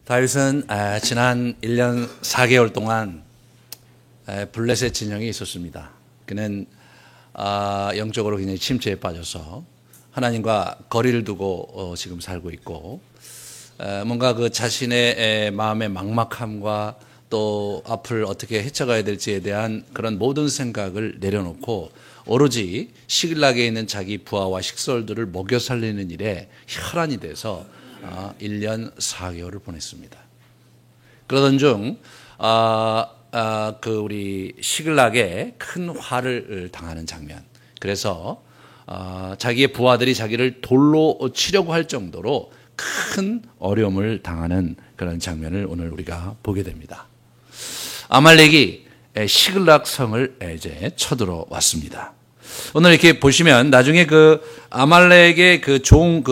다윗은 지난 1년 4개월 동안 블레셋 진영에 있었습니다. 그는 영적으로 굉장히 침체에 빠져서 하나님과 거리를 두고 지금 살고 있고, 뭔가 그 자신의 마음의 막막함과 또 앞을 어떻게 헤쳐가야 될지에 대한 그런 모든 생각을 내려놓고 오로지 시글락에 있는 자기 부하와 식솔들을 먹여 살리는 일에 혈안이 돼서 1년 4개월을 보냈습니다. 그러던 중 우리 시글락에 큰 화를 당하는 장면. 그래서 자기의 부하들이 자기를 돌로 치려고 할 정도로 큰 어려움을 당하는 그런 장면을 오늘 우리가 보게 됩니다. 아말렉이 시글락 성을 이제 쳐들어 왔습니다. 오늘 이렇게 보시면 나중에 그 아말렉의 그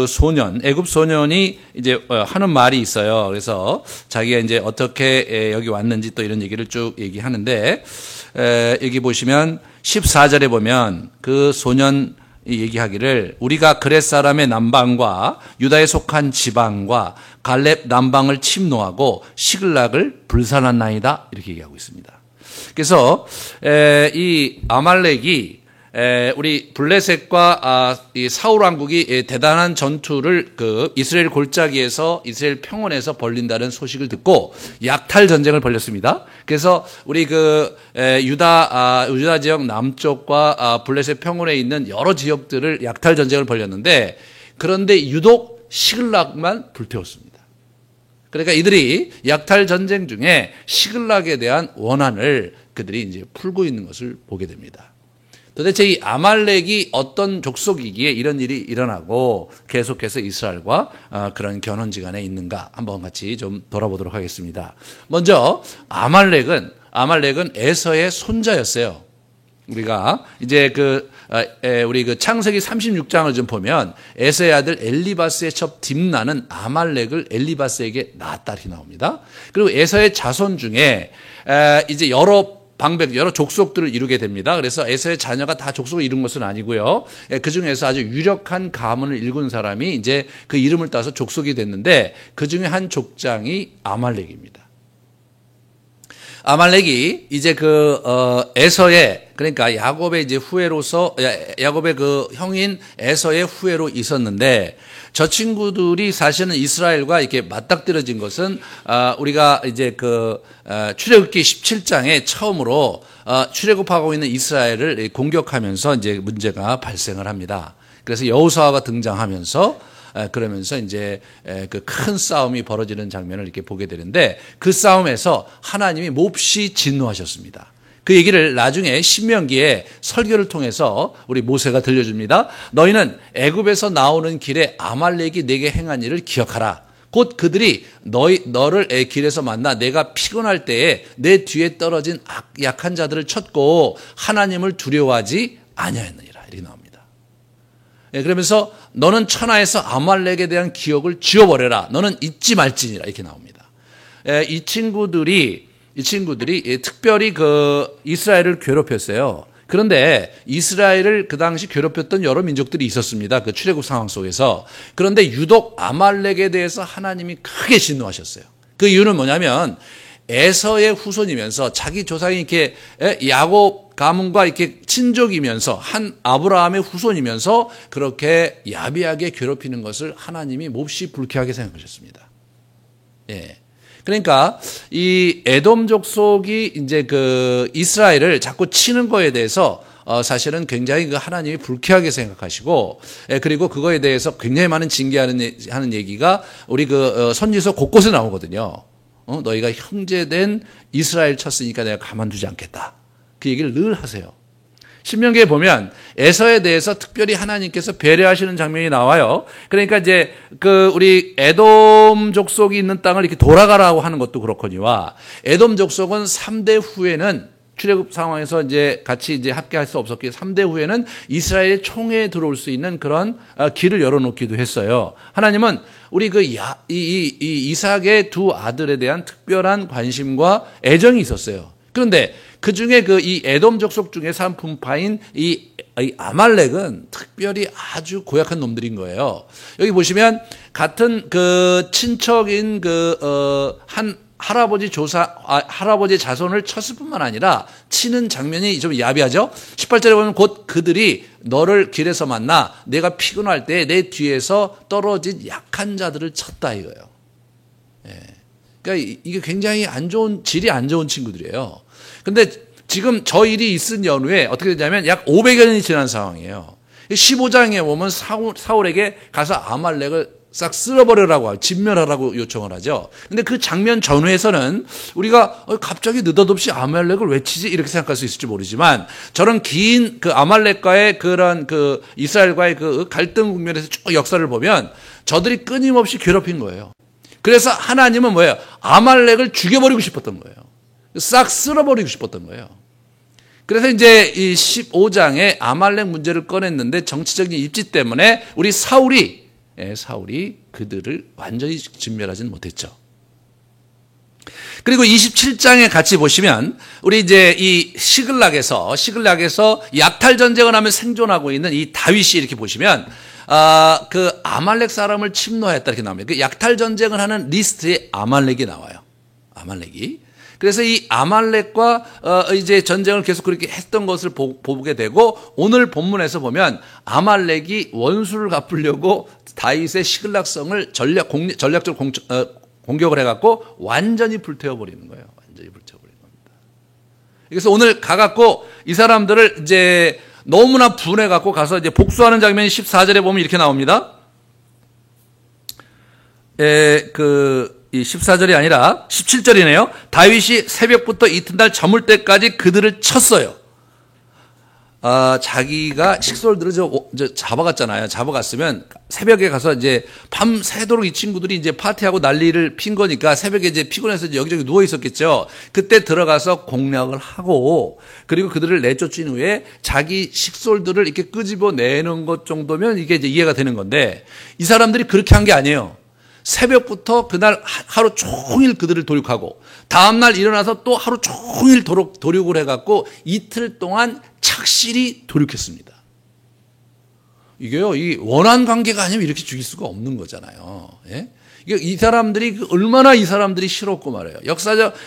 소년, 애굽 소년이 이제 하는 말이 있어요. 그래서 자기가 이제 어떻게 여기 왔는지 또 이런 얘기를 쭉 얘기하는데, 여기 보시면 14절에 보면 그 소년 얘기하기를 우리가 그렛 사람의 남방과 유다에 속한 지방과 갈렙 남방을 침노하고 시글락을 불살랐나이다, 이렇게 얘기하고 있습니다. 그래서 이 아말렉이 우리 블레셋과 이 사울 왕국이 대단한 전투를 그 이스라엘 골짜기에서 이스라엘 평원에서 벌린다는 소식을 듣고 약탈 전쟁을 벌였습니다. 그래서 우리 그 유다 지역 남쪽과 블레셋 평원에 있는 여러 지역들을 약탈 전쟁을 벌였는데, 그런데 유독 시글락만 불태웠습니다. 그러니까 이들이 약탈 전쟁 중에 시글락에 대한 원한을 그들이 이제 풀고 있는 것을 보게 됩니다. 도대체 이 아말렉이 어떤 족속이기에 이런 일이 일어나고 계속해서 이스라엘과 그런 견원지간에 있는가 한번 같이 좀 돌아보도록 하겠습니다. 먼저 아말렉은 에서의 손자였어요. 우리가 이제 우리 그 창세기 36장을 좀 보면 에서의 아들 엘리바스의 첩 딥나는 아말렉을 엘리바스에게 낳았다리 나옵니다. 그리고 에서의 자손 중에 이제 여러 족속들을 이루게 됩니다. 그래서 에서의 자녀가 다 족속을 이룬 것은 아니고요. 그 중에서 아주 유력한 가문을 일군 사람이 이제 그 이름을 따서 족속이 됐는데, 그 중에 한 족장이 아말렉입니다. 아말렉이 이제 에서의, 그러니까 야곱의 이제 후예로서, 야곱의 그 형인 에서의 후예로 있었는데, 저 친구들이 사실은 이스라엘과 이렇게 맞닥뜨려진 것은 우리가 이제 출애굽기 17장에 처음으로 출애굽하고 있는 이스라엘을 공격하면서 이제 문제가 발생을 합니다. 그래서 여호수아가 등장하면서 그러면서 이제 그 큰 싸움이 벌어지는 장면을 이렇게 보게 되는데, 그 싸움에서 하나님이 몹시 진노하셨습니다. 그 얘기를 나중에 신명기에 설교를 통해서 우리 모세가 들려줍니다. 너희는 애굽에서 나오는 길에 아말렉이 내게 행한 일을 기억하라. 곧 그들이 너를 길에서 만나 내가 피곤할 때에 내 뒤에 떨어진 약한 자들을 쳤고 하나님을 두려워하지 아니하였느니라, 이렇게 나옵니다. 그러면서 너는 천하에서 아말렉에 대한 기억을 지워버려라. 너는 잊지 말지니라, 이렇게 나옵니다. 이 친구들이 특별히 이스라엘을 괴롭혔어요. 그런데 이스라엘을 그 당시 괴롭혔던 여러 민족들이 있었습니다. 그 출애굽 상황 속에서. 그런데 유독 아말렉에 대해서 하나님이 크게 진노하셨어요. 그 이유는 뭐냐면 에서의 후손이면서 자기 조상이 이렇게 야곱 가문과 이렇게 친족이면서 한 아브라함의 후손이면서 그렇게 야비하게 괴롭히는 것을 하나님이 몹시 불쾌하게 생각하셨습니다. 예. 그러니까 이 에돔 족속이 이제 이스라엘을 자꾸 치는 거에 대해서 사실은 굉장히 하나님이 불쾌하게 생각하시고, 그리고 그거에 대해서 굉장히 많은 징계하는 얘기가 우리 선지서 곳곳에 나오거든요. 너희가 형제된 이스라엘 쳤으니까 내가 가만두지 않겠다. 그 얘기를 늘 하세요. 신명기에 보면 에서에 대해서 특별히 하나님께서 배려하시는 장면이 나와요. 그러니까 이제 우리 에돔 족속이 있는 땅을 이렇게 돌아가라고 하는 것도 그렇거니와, 에돔 족속은 3대 후에는 출애굽 상황에서 이제 같이 이제 합계할 수 없었기에 3대 후에는 이스라엘 총회에 들어올 수 있는 그런 길을 열어놓기도 했어요. 하나님은 우리 이삭의 두 아들에 대한 특별한 관심과 애정이 있었어요. 그런데 그 중에 그 이 에돔 족속 중에서 한 분파인 이 아말렉은 특별히 아주 고약한 놈들인 거예요. 여기 보시면 같은 그 친척인 한 할아버지 자손을 쳤을 뿐만 아니라 치는 장면이 좀 야비하죠. 18절에 보면 곧 그들이 너를 길에서 만나 내가 피곤할 때 내 뒤에서 떨어진 약한 자들을 쳤다 이거예요. 예. 그러니까 이게 굉장히 질이 안 좋은 친구들이에요. 근데 지금 저 일이 있은 연후에 어떻게 되냐면 약 500여 년이 지난 상황이에요. 15장에 보면 사울에게 가서 아말렉을 싹 쓸어버리라고 진멸하라고 요청을 하죠. 근데 그 장면 전후에서는 우리가 갑자기 느닷없이 아말렉을 왜 치지 이렇게 생각할 수 있을지 모르지만 저런 긴 그 아말렉과의 그런 그 이스라엘과의 그 갈등 국면에서 쭉 역사를 보면 저들이 끊임없이 괴롭힌 거예요. 그래서 하나님은 뭐예요? 아말렉을 죽여버리고 싶었던 거예요. 싹 쓸어버리고 싶었던 거예요. 그래서 이제 이 15장에 아말렉 문제를 꺼냈는데 정치적인 입지 때문에 우리 사울이 그들을 완전히 진멸하지는 못했죠. 그리고 27장에 같이 보시면 우리 이제 이 시글락에서 약탈 전쟁을 하며 생존하고 있는 이 다윗이 이렇게 보시면 그 아말렉 사람을 침노했다 이렇게 나옵니다. 그 약탈 전쟁을 하는 리스트에 아말렉이 나와요. 아말렉이. 그래서 이 아말렉과 이제 전쟁을 계속 그렇게 했던 것을 보게 되고 오늘 본문에서 보면 아말렉이 원수를 갚으려고 다윗의 시글락성을 전략적으로 공격을 해갖고 완전히 불태워버리는 거예요. 완전히 불태워버리는 겁니다. 그래서 오늘 가갖고 이 사람들을 이제 너무나 분해갖고 가서 이제 복수하는 장면이 14절에 보면 이렇게 나옵니다. 이 14절이 아니라 17절이네요. 다윗이 새벽부터 이튿날 저물 때까지 그들을 쳤어요. 자기가 식솔들을 잡아갔잖아요. 잡아갔으면 새벽에 가서 이제 밤새도록 이 친구들이 이제 파티하고 난리를 핀 거니까 새벽에 이제 피곤해서 이제 여기저기 누워 있었겠죠. 그때 들어가서 공략을 하고 그리고 그들을 내쫓은 후에 자기 식솔들을 이렇게 끄집어 내는 것 정도면 이게 이제 이해가 되는 건데 이 사람들이 그렇게 한 게 아니에요. 새벽부터 그날 하루 종일 그들을 도륙하고 다음날 일어나서 또 하루 종일 도륙을 해갖고 이틀 동안 착실히 도륙했습니다. 이게요, 이 원한 관계가 아니면 이렇게 죽일 수가 없는 거잖아요. 예? 이 사람들이 얼마나 이 사람들이 싫었고 말이에요.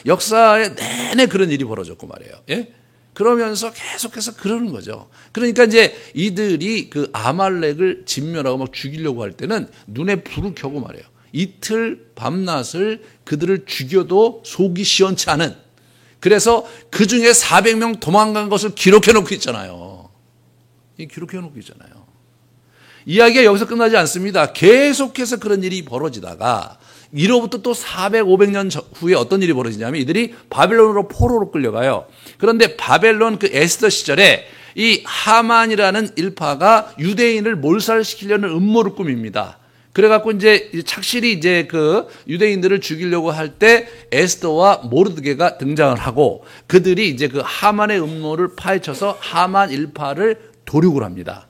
역사에 내내 그런 일이 벌어졌고 말이에요. 예? 그러면서 계속해서 그러는 거죠. 그러니까 이제 이들이 그 아말렉을 진멸하고 막 죽이려고 할 때는 눈에 불을 켜고 말이에요. 이틀 밤낮을 그들을 죽여도 속이 시원치 않은, 그래서 그 중에 400명 도망간 것을 기록해 놓고 있잖아요. 기록해 놓고 있잖아요. 이야기가 여기서 끝나지 않습니다. 계속해서 그런 일이 벌어지다가 이로부터 또 400, 500년 후에 어떤 일이 벌어지냐면 이들이 바벨론으로 포로로 끌려가요. 그런데 바벨론 그 에스더 시절에 이 하만이라는 일파가 유대인을 몰살시키려는 음모를 꾸밉니다. 그래갖고 이제 착실히 이제 그 유대인들을 죽이려고 할 때 에스더와 모르드게가 등장을 하고 그들이 이제 그 하만의 음모를 파헤쳐서 하만 일파를 도륙을 합니다.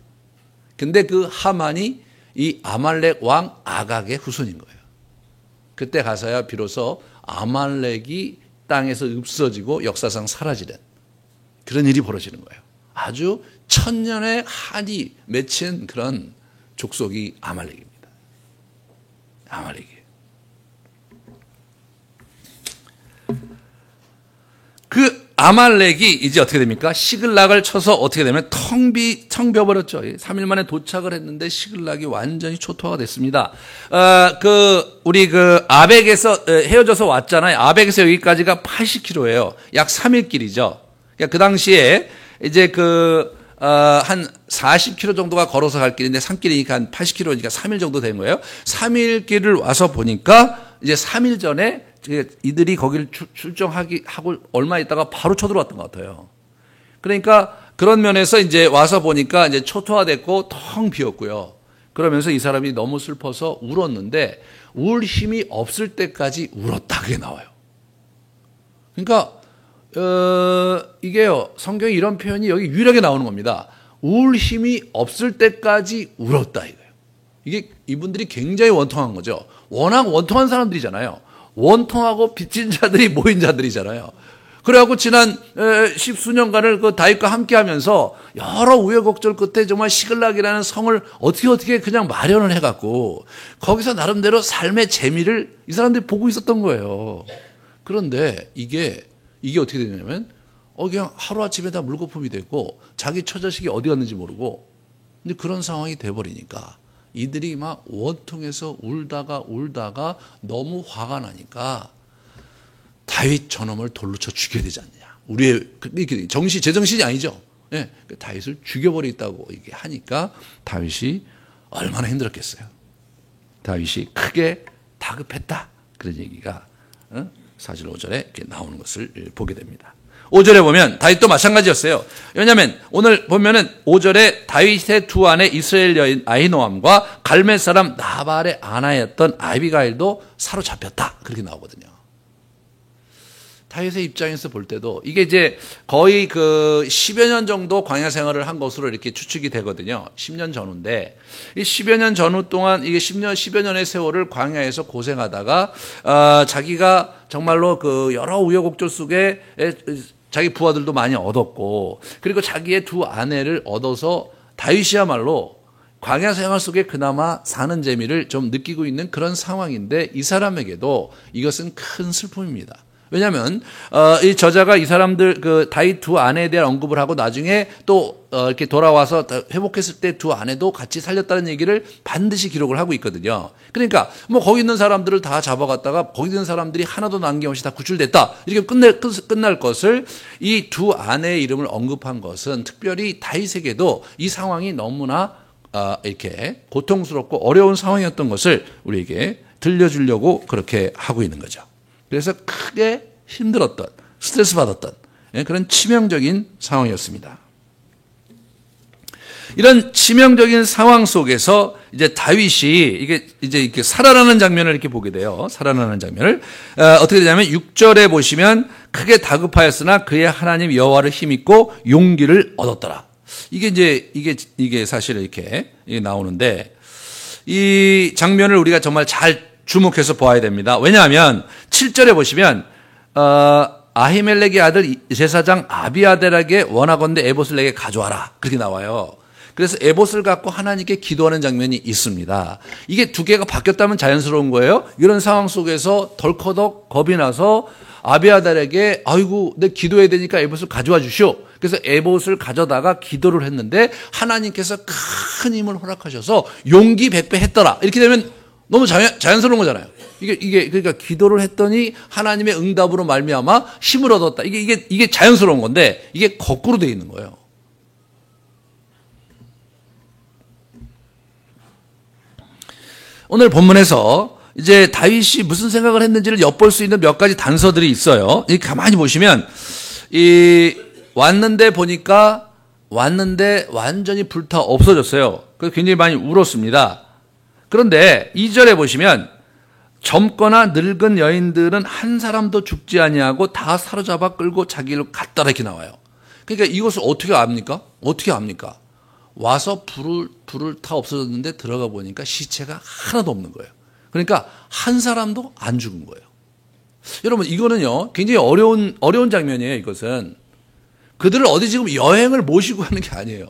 근데 그 하만이 이 아말렉 왕 아각의 후손인 거예요. 그때 가서야 비로소 아말렉이 땅에서 없어지고 역사상 사라지는 그런 일이 벌어지는 거예요. 아주 천년의 한이 맺힌 그런 족속이 아말렉입니다. 아말렉이. 그 아말렉이 이제 어떻게 됩니까? 시글락을 쳐서 어떻게 되면 텅 비어버렸죠. 3일 만에 도착을 했는데 시글락이 완전히 초토화가 됐습니다. 우리 아벡에서 헤어져서 왔잖아요. 아벡에서 여기까지가 80km예요. 약 3일 길이죠. 그러니까 그 당시에 이제 한 40km 정도가 걸어서 갈 길인데 산길이니까 한 80km니까 3일 정도 된 거예요. 3일 길을 와서 보니까 이제 3일 전에 이들이 거기를 출정하고 얼마 있다가 바로 쳐들어왔던 것 같아요. 그러니까 그런 면에서 이제 와서 보니까 이제 초토화됐고 텅 비었고요. 그러면서 이 사람이 너무 슬퍼서 울었는데 울 힘이 없을 때까지 울었다 그게 나와요. 그러니까 이게요, 성경에 이런 표현이 여기 유일하게 나오는 겁니다. 울 힘이 없을 때까지 울었다 이거예요. 이게 이분들이 굉장히 원통한 거죠. 워낙 원통한 사람들이잖아요. 원통하고 빚진 자들이 모인 자들이잖아요. 그래갖고 지난 십수년간을 그 다윗과 함께 하면서 여러 우여곡절 끝에 정말 시글락이라는 성을 어떻게 그냥 마련을 해갖고 거기서 나름대로 삶의 재미를 이 사람들이 보고 있었던 거예요. 그런데 이게 어떻게 되냐면 그냥 하루아침에 다 물거품이 됐고 자기 처자식이 어디 갔는지 모르고 근데 그런 상황이 돼버리니까 이들이 막 원통해서 울다가 너무 화가 나니까 다윗 저놈을 돌로 쳐 죽여야 되지 않느냐. 우리의 제정신이 아니죠. 예, 다윗을 죽여버리겠다고 이게 하니까 다윗이 얼마나 힘들었겠어요. 다윗이 크게 다급했다. 그런 얘기가 사실 5절에 이렇게 나오는 것을 보게 됩니다. 5절에 보면 다윗도 마찬가지였어요. 왜냐하면 오늘 보면은 5절에 다윗의 두 아내 이스라엘 여인 아히노암과 갈멜 사람 나발의 아내였던 아비가일도 사로잡혔다. 그렇게 나오거든요. 다윗의 입장에서 볼 때도 이게 이제 거의 그 10여 년 정도 광야 생활을 한 것으로 이렇게 추측이 되거든요. 10년 전후인데 이 10여 년 전후 동안 이게 10여 년의 세월을 광야에서 고생하다가 자기가 정말로 그 여러 우여곡절 속에 자기 부하들도 많이 얻었고 그리고 자기의 두 아내를 얻어서 다윗이야말로 광야 생활 속에 그나마 사는 재미를 좀 느끼고 있는 그런 상황인데 이 사람에게도 이것은 큰 슬픔입니다. 왜냐하면 이 저자가 이 사람들 그 다윗 두 아내에 대한 언급을 하고 나중에 또 이렇게 돌아와서 회복했을 때 두 아내도 같이 살렸다는 얘기를 반드시 기록을 하고 있거든요. 그러니까 뭐 거기 있는 사람들을 다 잡아갔다가 거기 있는 사람들이 하나도 남김없이 다 구출됐다 이렇게 끝날 것을 이 두 아내의 이름을 언급한 것은 특별히 다윗에게도 이 상황이 너무나 이렇게 고통스럽고 어려운 상황이었던 것을 우리에게 들려주려고 그렇게 하고 있는 거죠. 그래서 크게 힘들었던, 스트레스 받았던 그런 치명적인 상황이었습니다. 이런 치명적인 상황 속에서 이제 다윗이 이렇게 살아나는 장면을 이렇게 보게 돼요. 살아나는 장면을 어떻게 되냐면 6절에 보시면 크게 다급하였으나 그의 하나님 여호와를 힘입고 용기를 얻었더라. 이게 사실 이렇게 나오는데 이 장면을 우리가 정말 잘 주목해서 보아야 됩니다. 왜냐하면 7절에 보시면 아히멜렉의 아들 제사장 아비아델에게 원하건대 에봇을 내게 가져와라 그렇게 나와요. 그래서 에봇을 갖고 하나님께 기도하는 장면이 있습니다. 이게 두 개가 바뀌었다면 자연스러운 거예요. 이런 상황 속에서 덜커덕 겁이 나서 아비아델에게 아이고 내 기도해야 되니까 에봇을 가져와 주시오. 그래서 에봇을 가져다가 기도를 했는데 하나님께서 큰 힘을 허락하셔서 용기 백배 했더라. 이렇게 되면 너무 자연스러운 거잖아요. 이게 그러니까 기도를 했더니 하나님의 응답으로 말미암아 힘을 얻었다. 이게 자연스러운 건데 이게 거꾸로 돼 있는 거예요. 오늘 본문에서 이제 다윗이 무슨 생각을 했는지를 엿볼 수 있는 몇 가지 단서들이 있어요. 가만히 보시면 왔는데 보니까 완전히 불타 없어졌어요. 그래서 굉장히 많이 울었습니다. 그런데 2절에 보시면 젊거나 늙은 여인들은 한 사람도 죽지 아니하고 다 사로잡아 끌고 자기로 갔더라 이렇게 나와요. 그러니까 이것을 어떻게 압니까? 와서 불을 타 없어졌는데 들어가 보니까 시체가 하나도 없는 거예요. 그러니까 한 사람도 안 죽은 거예요. 여러분 이거는요 굉장히 어려운 장면이에요. 이것은 그들을 어디 지금 여행을 모시고 하는 게 아니에요.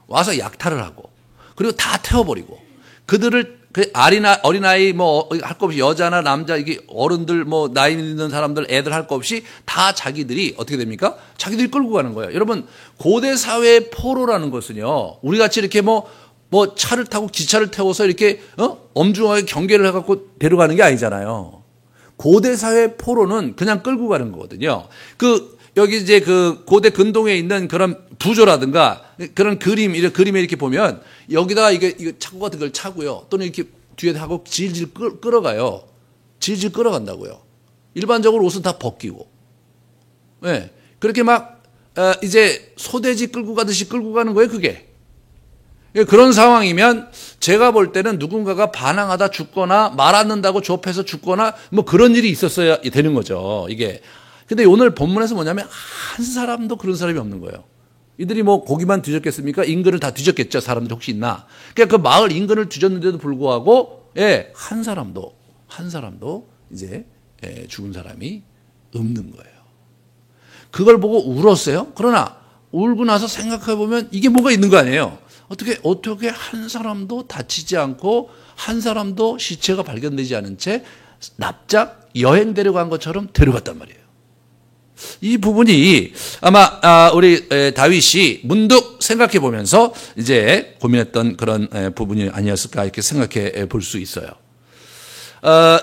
와서 약탈을 하고 그리고 다 태워버리고 그들을 어린아이 뭐 할 거 없이 여자나 남자 이게 어른들 뭐 나이 있는 사람들 애들 할 거 없이 다 자기들이 어떻게 됩니까? 자기들이 끌고 가는 거예요. 여러분 고대 사회의 포로라는 것은요 우리 같이 이렇게 뭐 차를 타고 기차를 태워서 이렇게 엄중하게 경계를 해갖고 데려가는 게 아니잖아요. 고대 사회의 포로는 그냥 끌고 가는 거거든요. 여기 이제 그 고대 근동에 있는 그런 부조라든가 그런 그림에 이렇게 보면 여기다가 이거 차고 같은 걸 차고요. 또는 이렇게 뒤에 하고 질질 끌어가요. 질질 끌어간다고요. 일반적으로 옷은 다 벗기고. 네. 그렇게 막, 이제 소돼지 끌고 가듯이 끌고 가는 거예요, 그게. 그런 상황이면 제가 볼 때는 누군가가 반항하다 죽거나 말 안 듣는다고 좁혀서 죽거나 뭐 그런 일이 있었어야 되는 거죠, 이게. 근데 오늘 본문에서 뭐냐면 한 사람도 그런 사람이 없는 거예요. 이들이 뭐 고기만 뒤졌겠습니까? 인근을 다 뒤졌겠죠. 사람들이 혹시 있나? 그러니까 그 마을 인근을 뒤졌는데도 불구하고 한 사람도 이제 죽은 사람이 없는 거예요. 그걸 보고 울었어요. 그러나 울고 나서 생각해 보면 이게 뭐가 있는 거 아니에요. 어떻게 한 사람도 다치지 않고 한 사람도 시체가 발견되지 않은 채 납작 여행 데려간 것처럼 데려갔단 말이에요. 이 부분이 아마 우리 다윗이 문득 생각해 보면서 이제 고민했던 그런 부분이 아니었을까 이렇게 생각해 볼 수 있어요.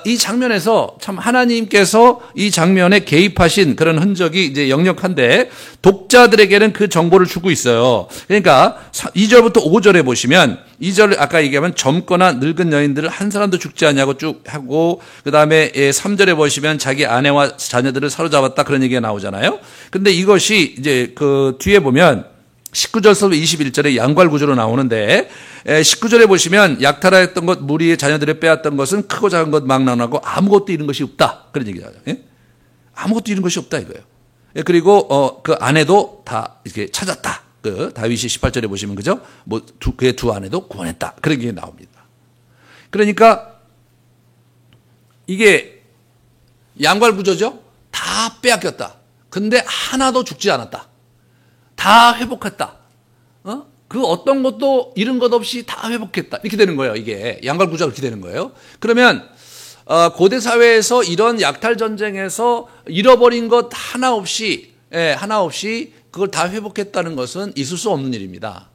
이 장면에서 참 하나님께서 이 장면에 개입하신 그런 흔적이 이제 역력한데 독자들에게는 그 정보를 주고 있어요. 그러니까 2절부터 5절에 보시면 2절 아까 얘기하면 젊거나 늙은 여인들을 한 사람도 죽지 않냐고 쭉 하고 그다음에 3절에 보시면 자기 아내와 자녀들을 사로잡았다 그런 얘기가 나오잖아요. 근데 이것이 이제 그 뒤에 보면 19절부터 21절에 양괄 구조로 나오는데 19절에 보시면 약탈하였던 것 무리의 자녀들을 빼앗던 것은 크고 작은 것 막 나오고 아무것도 잃은 것이 없다 그런 얘기가 나와요. 예? 아무것도 잃은 것이 없다 이거예요. 그리고 그 아내도 다 이렇게 찾았다. 그 다윗이 18절에 보시면 그죠? 뭐 그의 두 아내도 구원했다 그런 게 나옵니다. 그러니까 이게 양괄 구조죠. 다 빼앗겼다. 근데 하나도 죽지 않았다. 다 회복했다. 그 어떤 것도 잃은 것 없이 다 회복했다. 이렇게 되는 거예요. 이게 양갈 구조가 그렇게 되는 거예요. 그러면 고대 사회에서 이런 약탈 전쟁에서 잃어버린 것 하나 없이 그걸 다 회복했다는 것은 있을 수 없는 일입니다.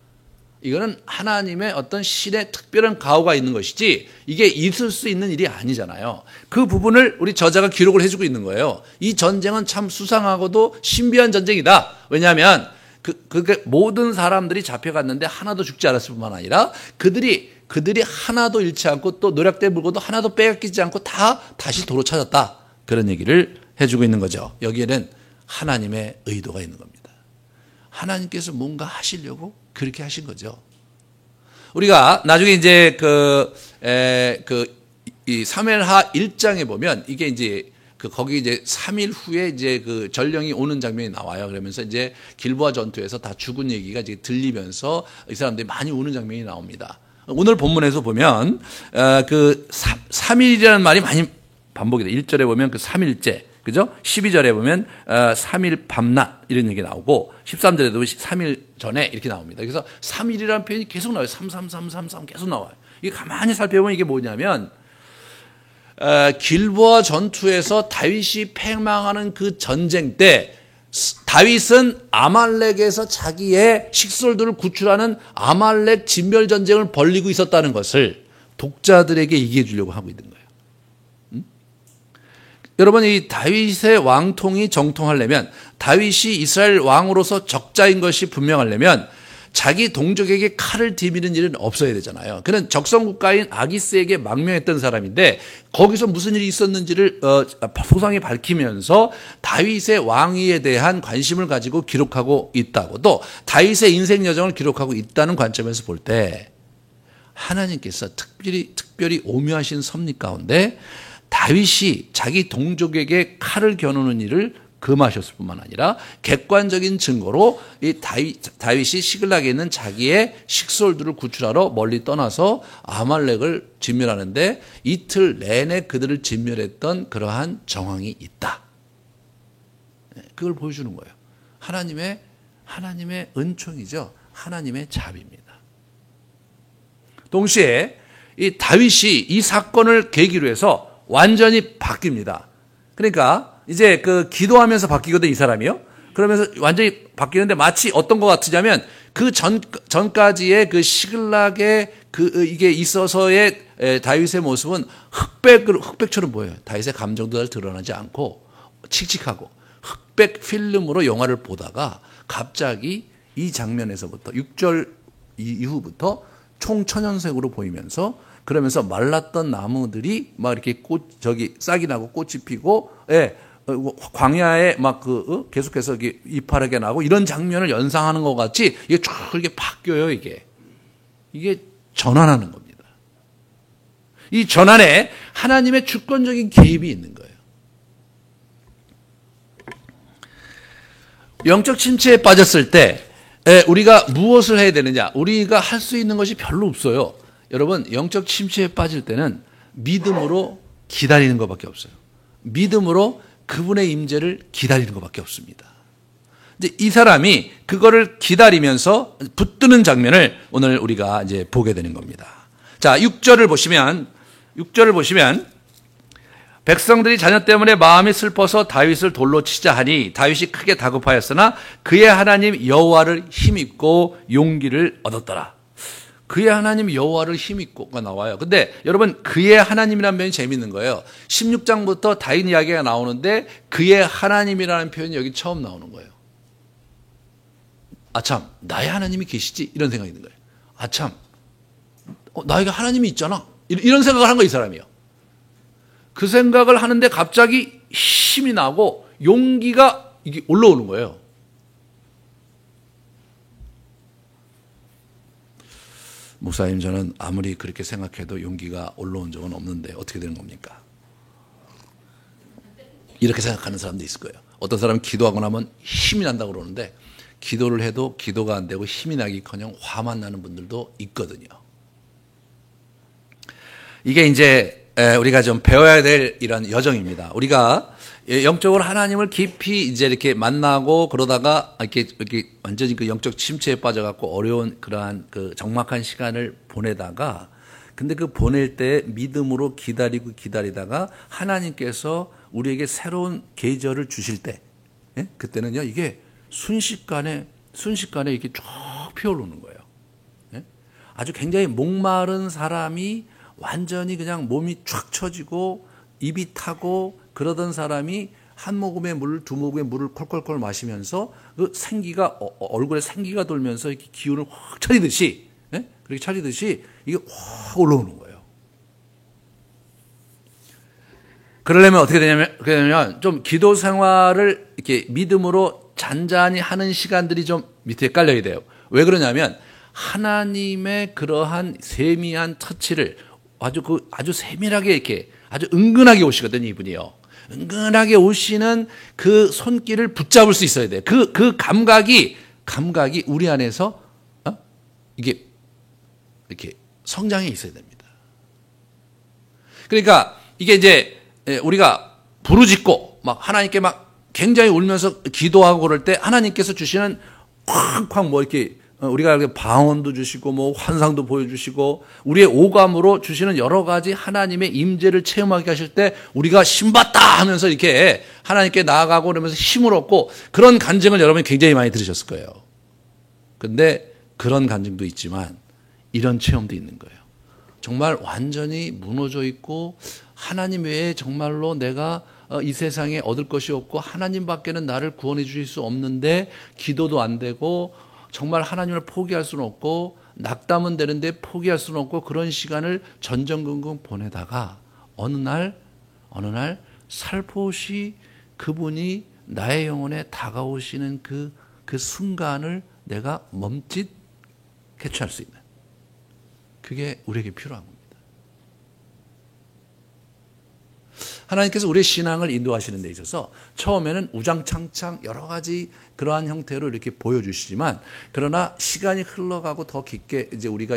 이거는 하나님의 어떤 신의 특별한 가호가 있는 것이지 이게 있을 수 있는 일이 아니잖아요. 그 부분을 우리 저자가 기록을 해주고 있는 거예요. 이 전쟁은 참 수상하고도 신비한 전쟁이다. 왜냐하면 그 모든 사람들이 잡혀갔는데 하나도 죽지 않았을 뿐만 아니라 그들이 하나도 잃지 않고 또 노략대 물고도 하나도 빼앗기지 않고 다 다시 도로 찾았다. 그런 얘기를 해주고 있는 거죠. 여기에는 하나님의 의도가 있는 겁니다. 하나님께서 뭔가 하시려고 그렇게 하신 거죠. 우리가 나중에 이제 이 사무엘하 1장에 보면 이게 이제 거기 이제 3일 후에 이제 그 전령이 오는 장면이 나와요. 그러면서 이제 길보아 전투에서 다 죽은 얘기가 이제 들리면서 이 사람들이 많이 우는 장면이 나옵니다. 오늘 본문에서 보면 그 3일이라는 말이 많이 반복이 돼요. 1절에 보면 그 3일째, 그죠? 12절에 보면 3일 밤낮 이런 얘기 나오고 13절에도 3일 전에 이렇게 나옵니다. 그래서 3일이라는 표현이 계속 나와요. 3 계속 나와요. 이게 가만히 살펴보면 이게 뭐냐면 길보아 전투에서 다윗이 패망하는 그 전쟁 때 다윗은 아말렉에서 자기의 식솔들을 구출하는 아말렉 진멸 전쟁을 벌이고 있었다는 것을 독자들에게 얘기해 주려고 하고 있는 거예요. 여러분, 이 다윗의 왕통이 정통하려면, 다윗이 이스라엘 왕으로서 적자인 것이 분명하려면 자기 동족에게 칼을 디미는 일은 없어야 되잖아요. 그는 적성국가인 아기스에게 망명했던 사람인데 거기서 무슨 일이 있었는지를 소상히 밝히면서 다윗의 왕위에 대한 관심을 가지고 기록하고 있다고, 또 다윗의 인생 여정을 기록하고 있다는 관점에서 볼 때 하나님께서 특별히 오묘하신 섭리 가운데 다윗이 자기 동족에게 칼을 겨누는 일을 금하셨을 뿐만 아니라 객관적인 증거로 이 다윗이 시글락에 있는 자기의 식솔들을 구출하러 멀리 떠나서 아말렉을 진멸하는데 이틀 내내 그들을 진멸했던 그러한 정황이 있다. 그걸 보여주는 거예요. 하나님의 은총이죠. 하나님의 자비입니다. 동시에 이 다윗이 이 사건을 계기로 해서 완전히 바뀝니다. 그러니까 이제 그 기도하면서 바뀌거든, 이 사람이요. 그러면서 완전히 바뀌는데 마치 어떤 것 같으냐면 그 전까지의 그 시글락의 이게 있어서의 다윗의 모습은 흑백처럼 보여요. 다윗의 감정도 잘 드러나지 않고 칙칙하고 흑백 필름으로 영화를 보다가 갑자기 이 장면에서부터 6절 이후부터 총천연색으로 보이면서, 그러면서 말랐던 나무들이 막 이렇게 싹이 나고 꽃이 피고, 광야에 막 계속해서 이게 이파랗게 나고 이런 장면을 연상하는 것 같이 이게 쫙 이렇게 바뀌어요, 이게 전환하는 겁니다. 이 전환에 하나님의 주권적인 개입이 있는 거예요. 영적 침체에 빠졌을 때 우리가 무엇을 해야 되느냐? 우리가 할 수 있는 것이 별로 없어요. 여러분, 영적 침체에 빠질 때는 믿음으로 기다리는 것밖에 없어요. 믿음으로 그분의 임재를 기다리는 것밖에 없습니다. 이제 이 사람이 그거를 기다리면서 붙드는 장면을 오늘 우리가 이제 보게 되는 겁니다. 자, 6절을 보시면 백성들이 자녀 때문에 마음이 슬퍼서 다윗을 돌로 치자 하니 다윗이 크게 다급하였으나 그의 하나님 여호와를 힘입고 용기를 얻었더라. 그의 하나님 여호와를 힘입고가 나와요. 근데 여러분, 그의 하나님이라는 표현이 재밌는 거예요. 16장부터 다윗 이야기가 나오는데 그의 하나님이라는 표현이 여기 처음 나오는 거예요. 아참, 나의 하나님이 계시지? 이런 생각이 드는 거예요. 아참, 나에게 하나님이 있잖아. 이런 생각을 한 거예요, 이 사람이요. 그 생각을 하는데 갑자기 힘이 나고 용기가 이게 올라오는 거예요. 목사님, 저는 아무리 그렇게 생각해도 용기가 올라온 적은 없는데 어떻게 되는 겁니까? 이렇게 생각하는 사람도 있을 거예요. 어떤 사람은 기도하고 나면 힘이 난다고 그러는데 기도를 해도 기도가 안 되고 힘이 나기커녕 화만 나는 분들도 있거든요. 이게 이제 우리가 좀 배워야 될 이런 여정입니다. 우리가 영적으로 하나님을 깊이 이제 이렇게 만나고 그러다가 이렇게 완전히 그 영적 침체에 빠져갖고 어려운 그러한 그 적막한 시간을 보내다가, 근데 그 보낼 때 믿음으로 기다리다가 하나님께서 우리에게 새로운 계절을 주실 때, 그때는요, 이게 순식간에 이렇게 쭉 피어오르는 거예요. 아주 굉장히 목마른 사람이 완전히 그냥 몸이 쫙 처지고 입이 타고 그러던 사람이 한 모금의 물, 두 모금의 물을 콜콜콜 마시면서 그 생기가, 얼굴에 생기가 돌면서 이렇게 기운을 확 차리듯이, 그렇게 차리듯이 이게 확 올라오는 거예요. 그러려면 어떻게 되냐면 좀 기도 생활을 이렇게 믿음으로 잔잔히 하는 시간들이 좀 밑에 깔려야 돼요. 왜 그러냐면 하나님의 그러한 세미한 터치를 아주 세밀하게 이렇게 아주 은근하게 오시거든요, 이분이요. 은근하게 오시는 그 손길을 붙잡을 수 있어야 돼요. 그 감각이 우리 안에서, 이게, 이렇게 성장해 있어야 됩니다. 그러니까 이게 이제 우리가 부르짖고 막 하나님께 막 굉장히 울면서 기도하고 그럴 때 하나님께서 주시는 쾅쾅 뭐 이렇게 우리가 방언도 주시고 뭐 환상도 보여주시고 우리의 오감으로 주시는 여러 가지 하나님의 임재를 체험하게 하실 때 우리가 신받다 하면서 이렇게 하나님께 나아가고 그러면서 힘을 얻고 그런 간증을 여러분이 굉장히 많이 들으셨을 거예요. 근데 그런 간증도 있지만 이런 체험도 있는 거예요. 정말 완전히 무너져 있고 하나님 외에 정말로 내가 이 세상에 얻을 것이 없고 하나님밖에는 나를 구원해 주실 수 없는데 기도도 안 되고 정말 하나님을 포기할 수는 없고 낙담은 되는데 포기할 수는 없고 그런 시간을 전전긍긍 보내다가 어느 날 살포시 그분이 나의 영혼에 다가오시는 그 순간을 내가 멈칫 캐치할 수 있는, 그게 우리에게 필요한 겁니다. 하나님께서 우리의 신앙을 인도하시는 데 있어서 처음에는 우장창창 여러 가지 그러한 형태로 이렇게 보여주시지만, 그러나 시간이 흘러가고 더 깊게 이제 우리가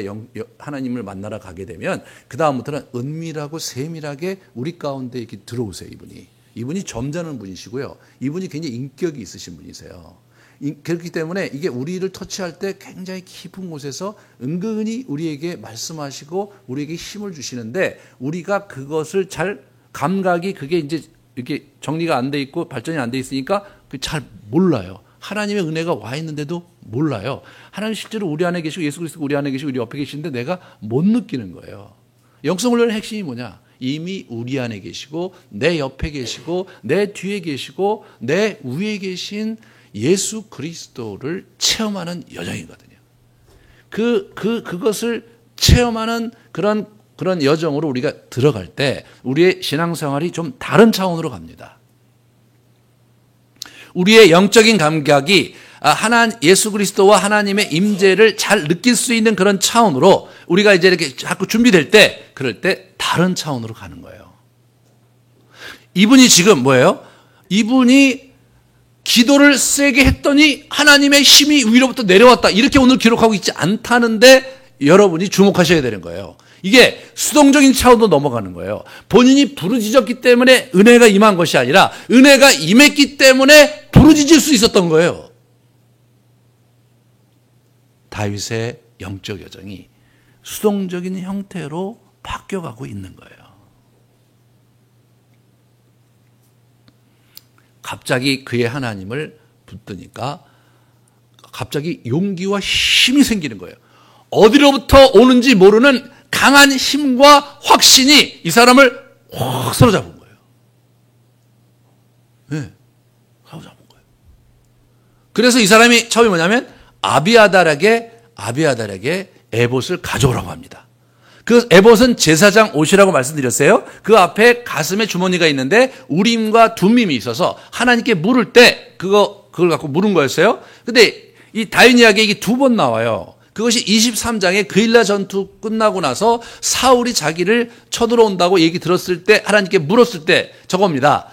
하나님을 만나러 가게 되면 그 다음부터는 은밀하고 세밀하게 우리 가운데 이렇게 들어오세요. 이분이 점잖은 분이시고요. 이분이 굉장히 인격이 있으신 분이세요. 그렇기 때문에 이게 우리를 터치할 때 굉장히 깊은 곳에서 은근히 우리에게 말씀하시고 우리에게 힘을 주시는데, 우리가 그것을 잘 감각이 그게 이제 이렇게 정리가 안 돼 있고 발전이 안 돼 있으니까 잘 몰라요. 하나님의 은혜가 와 있는데도 몰라요. 하나님 실제로 우리 안에 계시고 예수 그리스도가 우리 안에 계시고 우리 옆에 계시는데 내가 못 느끼는 거예요. 영성훈련의 핵심이 뭐냐? 이미 우리 안에 계시고 내 옆에 계시고 내 뒤에 계시고 내 위에 계신 예수 그리스도를 체험하는 여정이거든요. 그것을 체험하는 그런 여정으로 우리가 들어갈 때 우리의 신앙생활이 좀 다른 차원으로 갑니다. 우리의 영적인 감각이 예수 그리스도와 하나님의 임재를 잘 느낄 수 있는 그런 차원으로 우리가 이제 이렇게 자꾸 준비될 때, 그럴 때 다른 차원으로 가는 거예요. 이분이 지금 뭐예요? 이분이 기도를 세게 했더니 하나님의 힘이 위로부터 내려왔다, 이렇게 오늘 기록하고 있지 않다는데 여러분이 주목하셔야 되는 거예요. 이게 수동적인 차원도 넘어가는 거예요. 본인이 부르짖었기 때문에 은혜가 임한 것이 아니라 은혜가 임했기 때문에 부르짖을 수 있었던 거예요. 다윗의 영적 여정이 수동적인 형태로 바뀌어가고 있는 거예요. 갑자기 그의 하나님을 붙드니까 갑자기 용기와 힘이 생기는 거예요. 어디로부터 오는지 모르는 강한 힘과 확신이 이 사람을 확 사로잡은 거예요. 네, 사로잡은 거예요. 그래서 이 사람이 처음이 뭐냐면 아비아달에게 에봇을 가져오라고 합니다. 그 에봇은 제사장 옷이라고 말씀드렸어요. 그 앞에 가슴에 주머니가 있는데 우림과 둠밈이 있어서 하나님께 물을 때 그걸 갖고 물은 거였어요. 근데 이 다윗 이야기에 이게 2번 나와요. 그것이 23장에 그일라 전투 끝나고 나서 사울이 자기를 쳐들어온다고 얘기 들었을 때 하나님께 물었을 때 저겁니다.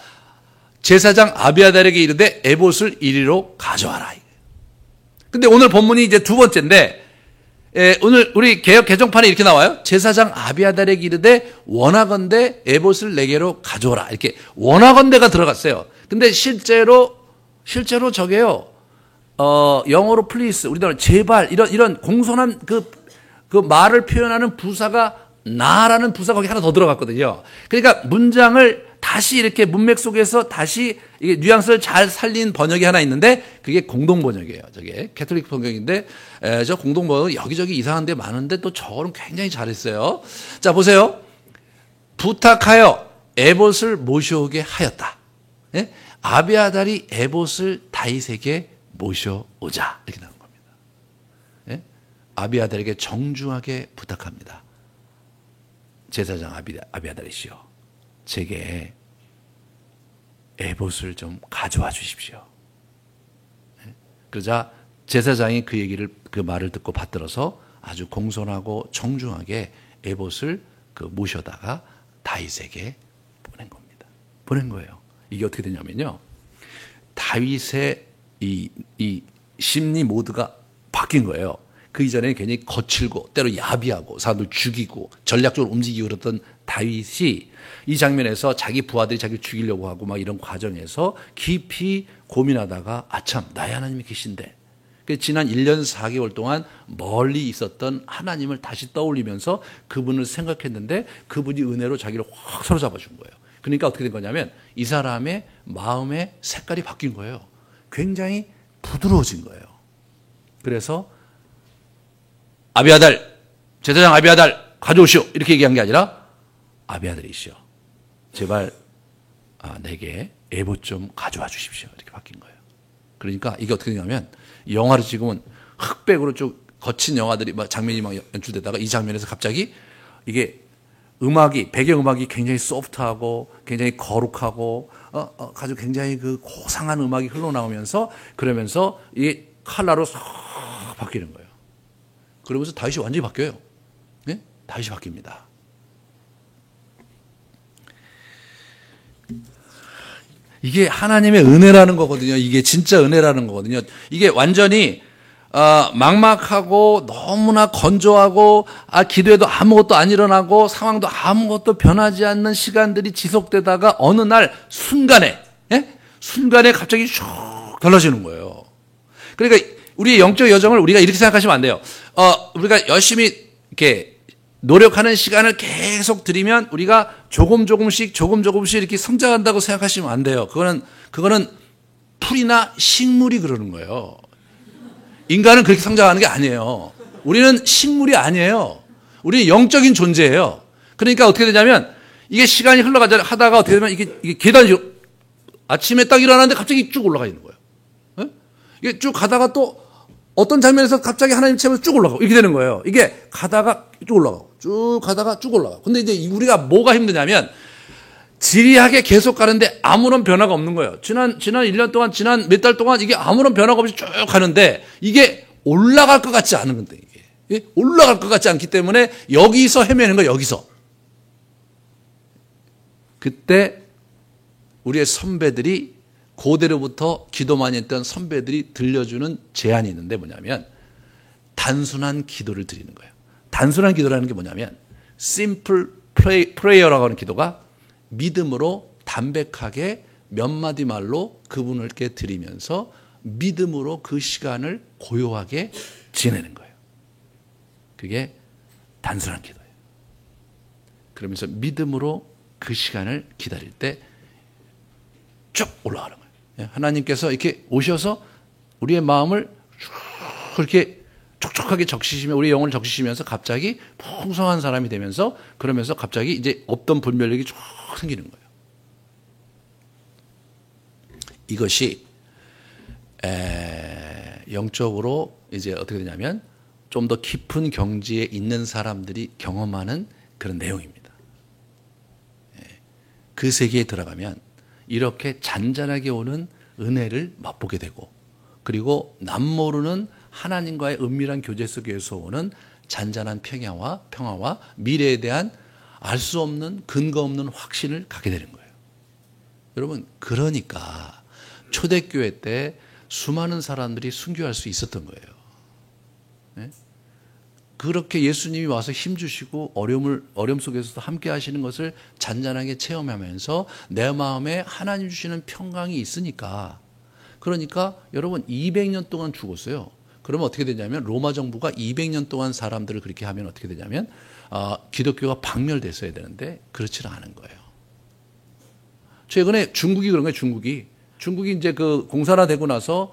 제사장 아비아달에게 이르되 에봇을 이리로 가져와라. 근데 오늘 본문이 이제 2번째인데 오늘 우리 개역 개정판에 이렇게 나와요. 제사장 아비아달에게 이르되 원하건대 에봇을 내게로 가져오라. 이렇게 원하건대가 들어갔어요. 근데 실제로 저게요. 영어로 please, 우리나라 제발 이런 공손한 그 말을 표현하는 부사가 나라는 부사가 거기 하나 더 들어갔거든요. 그러니까 문장을 다시 이렇게 문맥 속에서 다시 이게 뉘앙스를 잘 살린 번역이 하나 있는데 그게 공동 번역이에요. 저게 캐톨릭 번역인데 저 공동 번역 여기저기 이상한 데 많은데 또 저거는 굉장히 잘했어요. 자, 보세요. 부탁하여 에봇을 모셔오게 하였다. 예? 아비아달이 에봇을 다윗에게 모셔오자. 이렇게 나온 겁니다. 예? 아비아달에게 정중하게 부탁합니다. 제사장 아비아달이시여, 제게 에봇을 좀 가져와 주십시오. 예? 그러자 제사장이 그 말을 듣고 받들어서 아주 공손하고 정중하게 에봇을 모셔다가 다윗에게 보낸 겁니다. 보낸 거예요. 이게 어떻게 되냐면요. 다윗의 이 심리 모드가 바뀐 거예요. 그 이전에 괜히 거칠고 때로 야비하고 사람들 죽이고 전략적으로 움직이고 그랬던 다윗이 이 장면에서 자기 부하들이 자기를 죽이려고 하고 막 이런 과정에서 깊이 고민하다가 아참 나의 하나님이 계신데, 지난 1년 4개월 동안 멀리 있었던 하나님을 다시 떠올리면서 그분을 생각했는데 그분이 은혜로 자기를 확 사로잡아 준 거예요. 그러니까 어떻게 된 거냐면 이 사람의 마음의 색깔이 바뀐 거예요. 굉장히 부드러워진 거예요. 그래서 아비아달, 제사장 아비아달 가져오시오 이렇게 얘기한 게 아니라 아비아달이시오, 제발 내게 에봇 좀 가져와 주십시오 이렇게 바뀐 거예요. 그러니까 이게 어떻게 되냐면 영화를 찍으면 흑백으로 쭉 거친 영화들이 장면이 막 연출되다가 이 장면에서 갑자기 이게 배경음악이 굉장히 소프트하고 굉장히 거룩하고 아주 굉장히 그 고상한 음악이 흘러나오면서 그러면서 이게 칼라로 싹 바뀌는 거예요. 그러면서 다윗이 완전히 바뀌어요. 네? 다윗이 바뀝니다. 이게 하나님의 은혜라는 거거든요. 이게 진짜 은혜라는 거거든요. 이게 완전히 막막하고 너무나 건조하고 기도해도 아무것도 안 일어나고 상황도 아무것도 변하지 않는 시간들이 지속되다가 어느 날 순간에 갑자기 슉 달라지는 거예요. 그러니까 우리의 영적 여정을 우리가 이렇게 생각하시면 안 돼요. 우리가 열심히 이렇게 노력하는 시간을 계속 들이면 우리가 조금씩 이렇게 성장한다고 생각하시면 안 돼요. 그거는 풀이나 식물이 그러는 거예요. 인간은 그렇게 성장하는 게 아니에요. 우리는 식물이 아니에요. 우리는 영적인 존재예요. 그러니까 어떻게 되냐면 이게 시간이 하다가 어떻게 되면 이게 계단이 아침에 딱 일어났는데 갑자기 쭉 올라가 있는 거예요. 네? 이게 쭉 가다가 또 어떤 장면에서 갑자기 하나님 채면서 쭉 올라가고 이렇게 되는 거예요. 이게 가다가 쭉 올라가고 쭉 가다가 쭉 올라가고. 근데 이제 우리가 뭐가 힘드냐면 지리하게 계속 가는데 아무런 변화가 없는 거예요. 지난 1년 동안, 지난 몇 달 동안 이게 아무런 변화가 없이 쭉 가는데 이게 올라갈 것 같지 않은 건데 이게 올라갈 것 같지 않기 때문에 여기서 헤매는 거예요. 여기서. 그때 우리의 선배들이 고대로부터 기도 많이 했던 선배들이 들려주는 제안이 있는데 뭐냐면 단순한 기도를 드리는 거예요. 단순한 기도라는 게 뭐냐면 simple prayer라고 하는 기도가 믿음으로 담백하게 몇 마디 말로 그분께 드리면서 믿음으로 그 시간을 고요하게 지내는 거예요. 그게 단순한 기도예요. 그러면서 믿음으로 그 시간을 기다릴 때 쭉 올라가는 거예요. 하나님께서 이렇게 오셔서 우리의 마음을 그렇게 촉촉하게 적시시며 우리의 영혼을 적시시면서 갑자기 풍성한 사람이 되면서 그러면서 갑자기 이제 없던 분별력이 쭉 생기는 거예요. 이것이 영적으로 이제 어떻게 되냐면 좀 더 깊은 경지에 있는 사람들이 경험하는 그런 내용입니다. 그 세계에 들어가면 이렇게 잔잔하게 오는 은혜를 맛보게 되고 그리고 남모르는 하나님과의 은밀한 교제 속에서 오는 잔잔한 평화와 미래에 대한 알 수 없는 근거 없는 확신을 갖게 되는 거예요. 여러분 그러니까 초대교회 때 수많은 사람들이 순교할 수 있었던 거예요. 네? 그렇게 예수님이 와서 힘주시고 어려움 속에서도 함께 하시는 것을 잔잔하게 체험하면서 내 마음에 하나님 주시는 평강이 있으니까 그러니까 여러분 200년 동안 죽었어요. 그러면 어떻게 되냐면 로마 정부가 200년 동안 사람들을 그렇게 하면 어떻게 되냐면 기독교가 박멸됐어야 되는데 그렇지는 않은 거예요. 최근에 중국이 그런 거예요. 중국이 이제 그 공산화되고 나서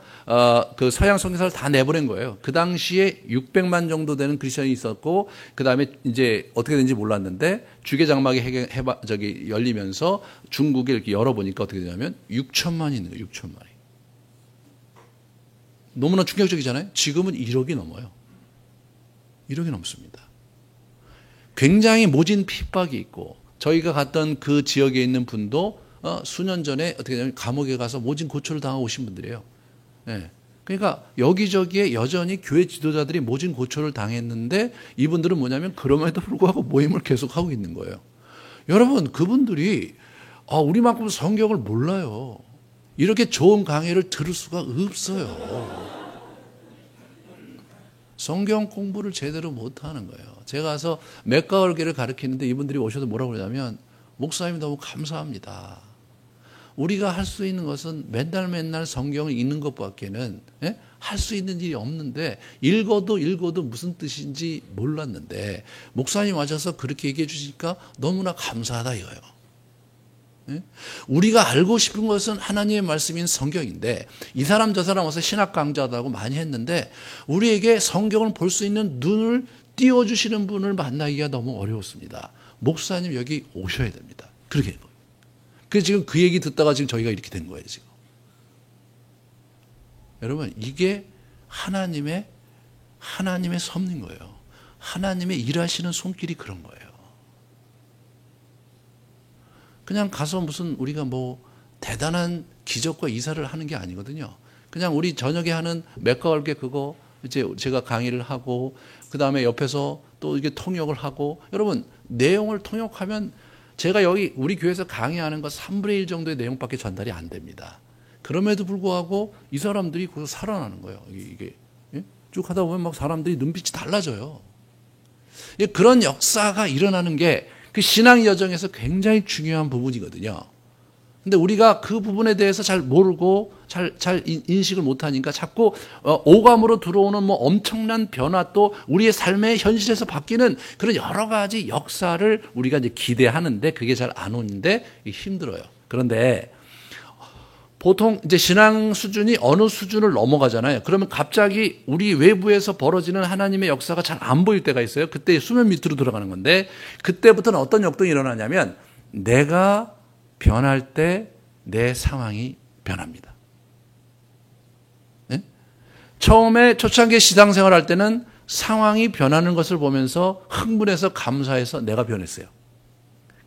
그 서양 선교사를 다 내보낸 거예요. 그 당시에 600만 정도 되는 크리스천이 있었고 그 다음에 이제 어떻게 된지 몰랐는데 주계장막이 열리면서 중국에 이렇게 열어보니까 어떻게 되냐면 6천만이 있는 거예요. 6천만이. 너무나 충격적이잖아요. 지금은 1억이 넘어요. 1억이 넘습니다. 굉장히 모진 핍박이 있고 저희가 갔던 그 지역에 있는 분도 수년 전에 어떻게 되냐면 감옥에 가서 모진 고초를 당하고 오신 분들이에요. 네. 그러니까 여기저기에 여전히 교회 지도자들이 모진 고초를 당했는데 이분들은 뭐냐면 그럼에도 불구하고 모임을 계속하고 있는 거예요. 여러분 그분들이 우리만큼 성경을 몰라요. 이렇게 좋은 강의를 들을 수가 없어요. 성경 공부를 제대로 못하는 거예요. 제가 가서 맥가월계를 가르치는데 이분들이 오셔서 뭐라고 그러냐면 목사님 너무 감사합니다. 우리가 할 수 있는 것은 맨날 성경을 읽는 것밖에는 할 수 있는 일이 없는데 읽어도 무슨 뜻인지 몰랐는데 목사님 와셔서 그렇게 얘기해 주시니까 너무나 감사하다 이거예요. 우리가 알고 싶은 것은 하나님의 말씀인 성경인데 이 사람 저 사람 와서 신학 강좌하다고 많이 했는데 우리에게 성경을 볼 수 있는 눈을 띄워주시는 분을 만나기가 너무 어려웠습니다. 목사님 여기 오셔야 됩니다. 그렇게 된 거예요. 그래서 지금 그 얘기 듣다가 지금 저희가 이렇게 된 거예요. 지금. 여러분 이게 하나님의 섭리인 거예요. 하나님의 일하시는 손길이 그런 거예요. 그냥 가서 무슨 우리가 뭐 대단한 기적과 이사를 하는 게 아니거든요. 그냥 우리 저녁에 하는 맥가월계 그거 이제 제가 강의를 하고 그 다음에 옆에서 또 이게 통역을 하고 여러분 내용을 통역하면 제가 여기 우리 교회에서 강의하는 거 3분의 1 정도의 내용밖에 전달이 안 됩니다. 그럼에도 불구하고 이 사람들이 거기서 살아나는 거예요. 이게 쭉 하다 보면 막 사람들이 눈빛이 달라져요. 그런 역사가 일어나는 게 그 신앙 여정에서 굉장히 중요한 부분이거든요. 근데 우리가 그 부분에 대해서 잘 모르고 잘 인식을 못하니까 자꾸 오감으로 들어오는 뭐 엄청난 변화 또 우리의 삶의 현실에서 바뀌는 그런 여러 가지 역사를 우리가 이제 기대하는데 그게 잘 안 오는데 힘들어요. 그런데 보통 이제 신앙 수준이 어느 수준을 넘어가잖아요. 그러면 갑자기 우리 외부에서 벌어지는 하나님의 역사가 잘 안 보일 때가 있어요. 그때 수면 밑으로 들어가는 건데 그때부터는 어떤 역동이 일어나냐면 내가 변할 때 내 상황이 변합니다. 네? 처음에 초창기 신앙생활 할 때는 상황이 변하는 것을 보면서 흥분해서 감사해서 내가 변했어요.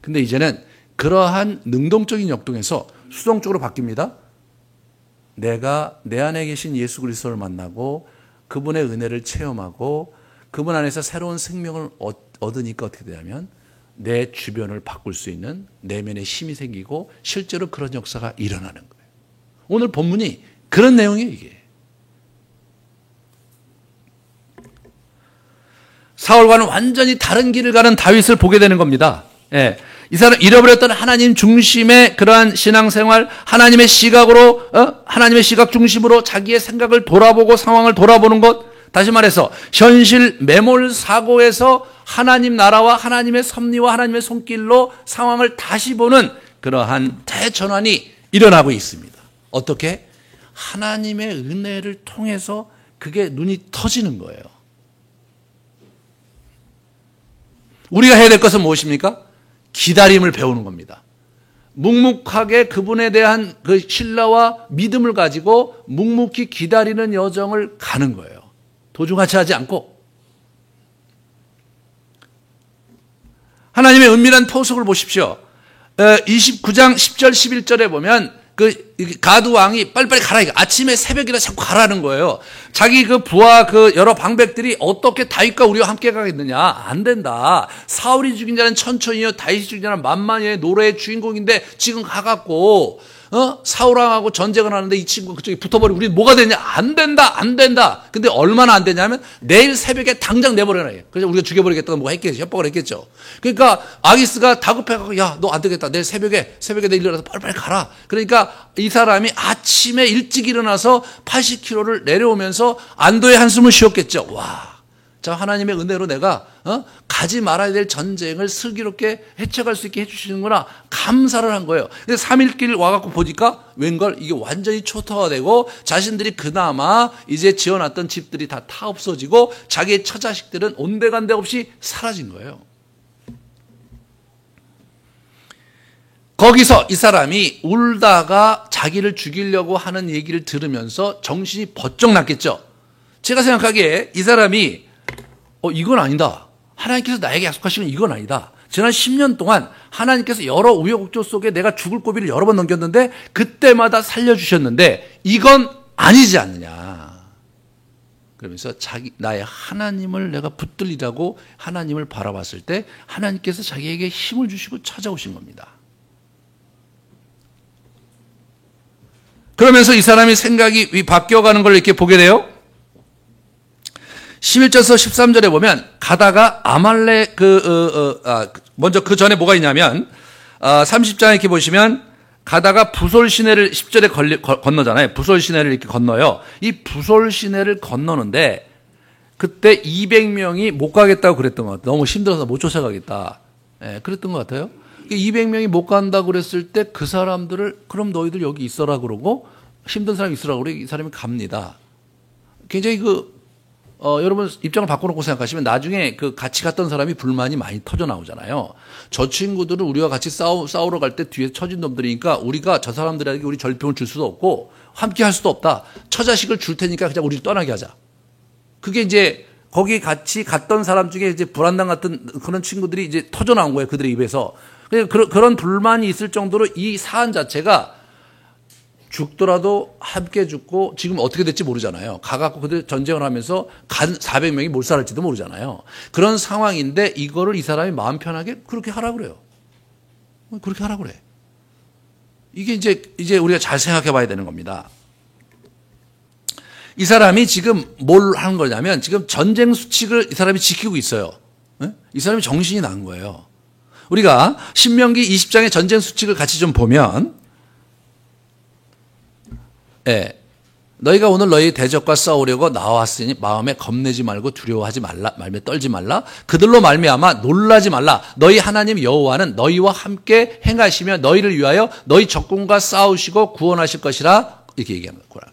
근데 이제는 그러한 능동적인 역동에서 수동적으로 바뀝니다. 내가 내 안에 계신 예수 그리스도를 만나고 그분의 은혜를 체험하고 그분 안에서 새로운 생명을 얻으니까 어떻게 되냐면 내 주변을 바꿀 수 있는 내면의 힘이 생기고 실제로 그런 역사가 일어나는 거예요. 오늘 본문이 그런 내용이에요. 이게. 사울과는 완전히 다른 길을 가는 다윗을 보게 되는 겁니다. 예. 이 사람 잃어버렸던 하나님 중심의 그러한 신앙생활, 하나님의 시각으로, 하나님의 시각 중심으로 자기의 생각을 돌아보고 상황을 돌아보는 것, 다시 말해서 현실 매몰 사고에서 하나님 나라와 하나님의 섭리와 하나님의 손길로 상황을 다시 보는 그러한 대전환이 일어나고 있습니다. 어떻게? 하나님의 은혜를 통해서 그게 눈이 터지는 거예요. 우리가 해야 될 것은 무엇입니까? 기다림을 배우는 겁니다. 묵묵하게 그분에 대한 그 신뢰와 믿음을 가지고 묵묵히 기다리는 여정을 가는 거예요. 도중하지 하지 않고. 하나님의 은밀한 토속을 보십시오. 29장 10절 11절에 보면 그 가드 왕이 빨리빨리 가라. 아침에 새벽이라 자꾸 가라는 거예요. 자기 그 부하 그 여러 방백들이 어떻게 다윗과 우리와 함께 가겠느냐? 안 된다. 사울이 죽인 자는 천천히요, 다윗이 죽인 자는 만만히의 노래의 주인공인데 지금 가갖고 사울왕하고 전쟁을 하는데 이 친구 그쪽에 붙어버리고 우리는 뭐가 되냐? 안 된다, 안 된다. 근데 얼마나 안 되냐면 내일 새벽에 당장 내버려놔. 그래서 우리가 죽여버리겠다고 뭐 했겠죠. 협박을 했겠죠. 그러니까 아기스가 다급해가지고 야, 너 안 되겠다. 내일 새벽에 내일 일어나서 빨리빨리 가라. 그러니까 이 사람이 아침에 일찍 일어나서 80km를 내려오면서 안도의 한숨을 쉬었겠죠. 와. 자, 하나님의 은혜로 내가 가지 말아야 될 전쟁을 슬기롭게 헤쳐갈 수 있게 해주시는구나 감사를 한 거예요. 근데 3일길 와갖고 보니까 웬걸 이게 완전히 초토화되고 자신들이 그나마 이제 지어놨던 집들이 다 없어지고 자기의 처자식들은 온데간데 없이 사라진 거예요. 거기서 이 사람이 울다가 자기를 죽이려고 하는 얘기를 들으면서 정신이 번쩍 났겠죠. 제가 생각하기에 이 사람이 이건 아니다. 하나님께서 나에게 약속하시는 이건 아니다. 지난 10년 동안 하나님께서 여러 우여곡절 속에 내가 죽을 고비를 여러 번 넘겼는데 그때마다 살려주셨는데 이건 아니지 않느냐. 그러면서 나의 하나님을 내가 붙들리라고 하나님을 바라봤을 때 하나님께서 자기에게 힘을 주시고 찾아오신 겁니다. 그러면서 이 사람이 생각이 바뀌어가는 걸 이렇게 보게 돼요. 11절에서 13절에 보면 가다가 아말렉 먼저 그 전에 뭐가 있냐면 30장에 이렇게 보시면 가다가 부솔 시내를 10절에 건너잖아요. 부솔 시내를 이렇게 건너요. 이 부솔 시내를 건너는데 그때 200명이 못 가겠다고 그랬던 것 같아요. 너무 힘들어서 못 쫓아가겠다. 그랬던 것 같아요. 200명이 못 간다고 그랬을 때 그 사람들을 그럼 너희들 여기 있어라 그러고 힘든 사람이 있으라고 그러고 이 사람이 갑니다. 굉장히 여러분 입장을 바꿔놓고 생각하시면 나중에 그 같이 갔던 사람이 불만이 많이 터져 나오잖아요. 저 친구들은 우리와 같이 싸우러 갈 때 뒤에 처진 놈들이니까 우리가 저 사람들에게 우리 절병을 줄 수도 없고 함께 할 수도 없다. 처자식을 줄 테니까 그냥 우리를 떠나게 하자. 그게 이제 거기 같이 갔던 사람 중에 이제 불안당 같은 그런 친구들이 이제 터져 나온 거예요. 그들의 입에서. 그런 불만이 있을 정도로 이 사안 자체가 죽더라도 함께 죽고 지금 어떻게 될지 모르잖아요. 가갖고 그들 전쟁을 하면서 간 400명이 몰살할지도 모르잖아요. 그런 상황인데 이거를 이 사람이 마음 편하게 그렇게 하라 그래요. 그렇게 하라 그래. 이게 이제 우리가 잘 생각해 봐야 되는 겁니다. 이 사람이 지금 뭘 하는 거냐면 지금 전쟁 수칙을 이 사람이 지키고 있어요. 이 사람이 정신이 난 거예요. 우리가 신명기 20장의 전쟁 수칙을 같이 좀 보면 너희가 오늘 너희 대적과 싸우려고 나왔으니 마음에 겁내지 말고 두려워하지 말라, 말며 떨지 말라. 그들로 말미암아 놀라지 말라. 너희 하나님 여호와는 너희와 함께 행하시며 너희를 위하여 너희 적군과 싸우시고 구원하실 것이라 이렇게 얘기하는 거예요.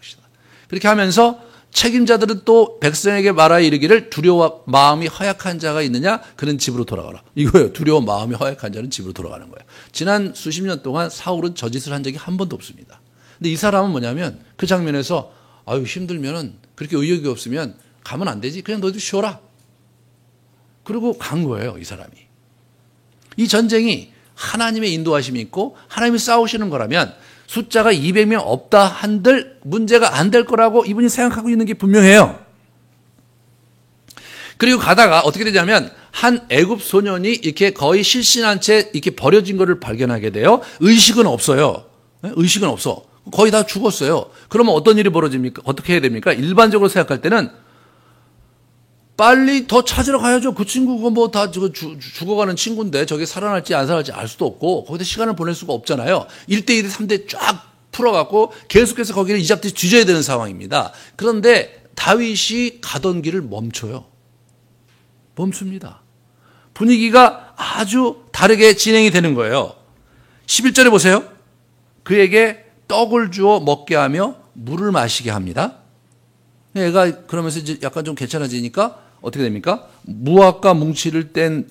그렇게 하면서 책임자들은 또 백성에게 말하여 이르기를 두려워 마음이 허약한 자가 있느냐? 그는 집으로 돌아가라. 이거예요. 두려워 마음이 허약한 자는 집으로 돌아가는 거예요. 지난 수십 년 동안 사울은 저 짓을 한 적이 한 번도 없습니다. 근데 이 사람은 뭐냐면 그 장면에서 아유 힘들면은 그렇게 의욕이 없으면 가면 안 되지. 그냥 너희도 쉬어라. 그리고 간 거예요. 이 사람이. 이 전쟁이 하나님의 인도하심이 있고 하나님이 싸우시는 거라면 숫자가 200명 없다 한들 문제가 안 될 거라고 이분이 생각하고 있는 게 분명해요. 그리고 가다가 어떻게 되냐면 한 애굽 소년이 이렇게 거의 실신한 채 이렇게 버려진 것을 발견하게 돼요. 의식은 없어요. 의식은 없어. 거의 다 죽었어요. 그러면 어떤 일이 벌어집니까? 어떻게 해야 됩니까? 일반적으로 생각할 때는 빨리 더 찾으러 가야죠. 그 친구가 뭐 다 죽어가는 친구인데 저게 살아날지 안 살아날지 알 수도 없고 거기다 시간을 보낼 수가 없잖아요. 1대 1대 3대 쫙 풀어갖고 계속해서 거기를 이잡듯이 뒤져야 되는 상황입니다. 그런데 다윗이 가던 길을 멈춰요. 멈춥니다. 분위기가 아주 다르게 진행이 되는 거예요. 11절에 보세요. 그에게 떡을 주어 먹게 하며 물을 마시게 합니다. 얘가 그러면서 이제 약간 좀 괜찮아지니까 어떻게 됩니까? 무화과 뭉치를 뗀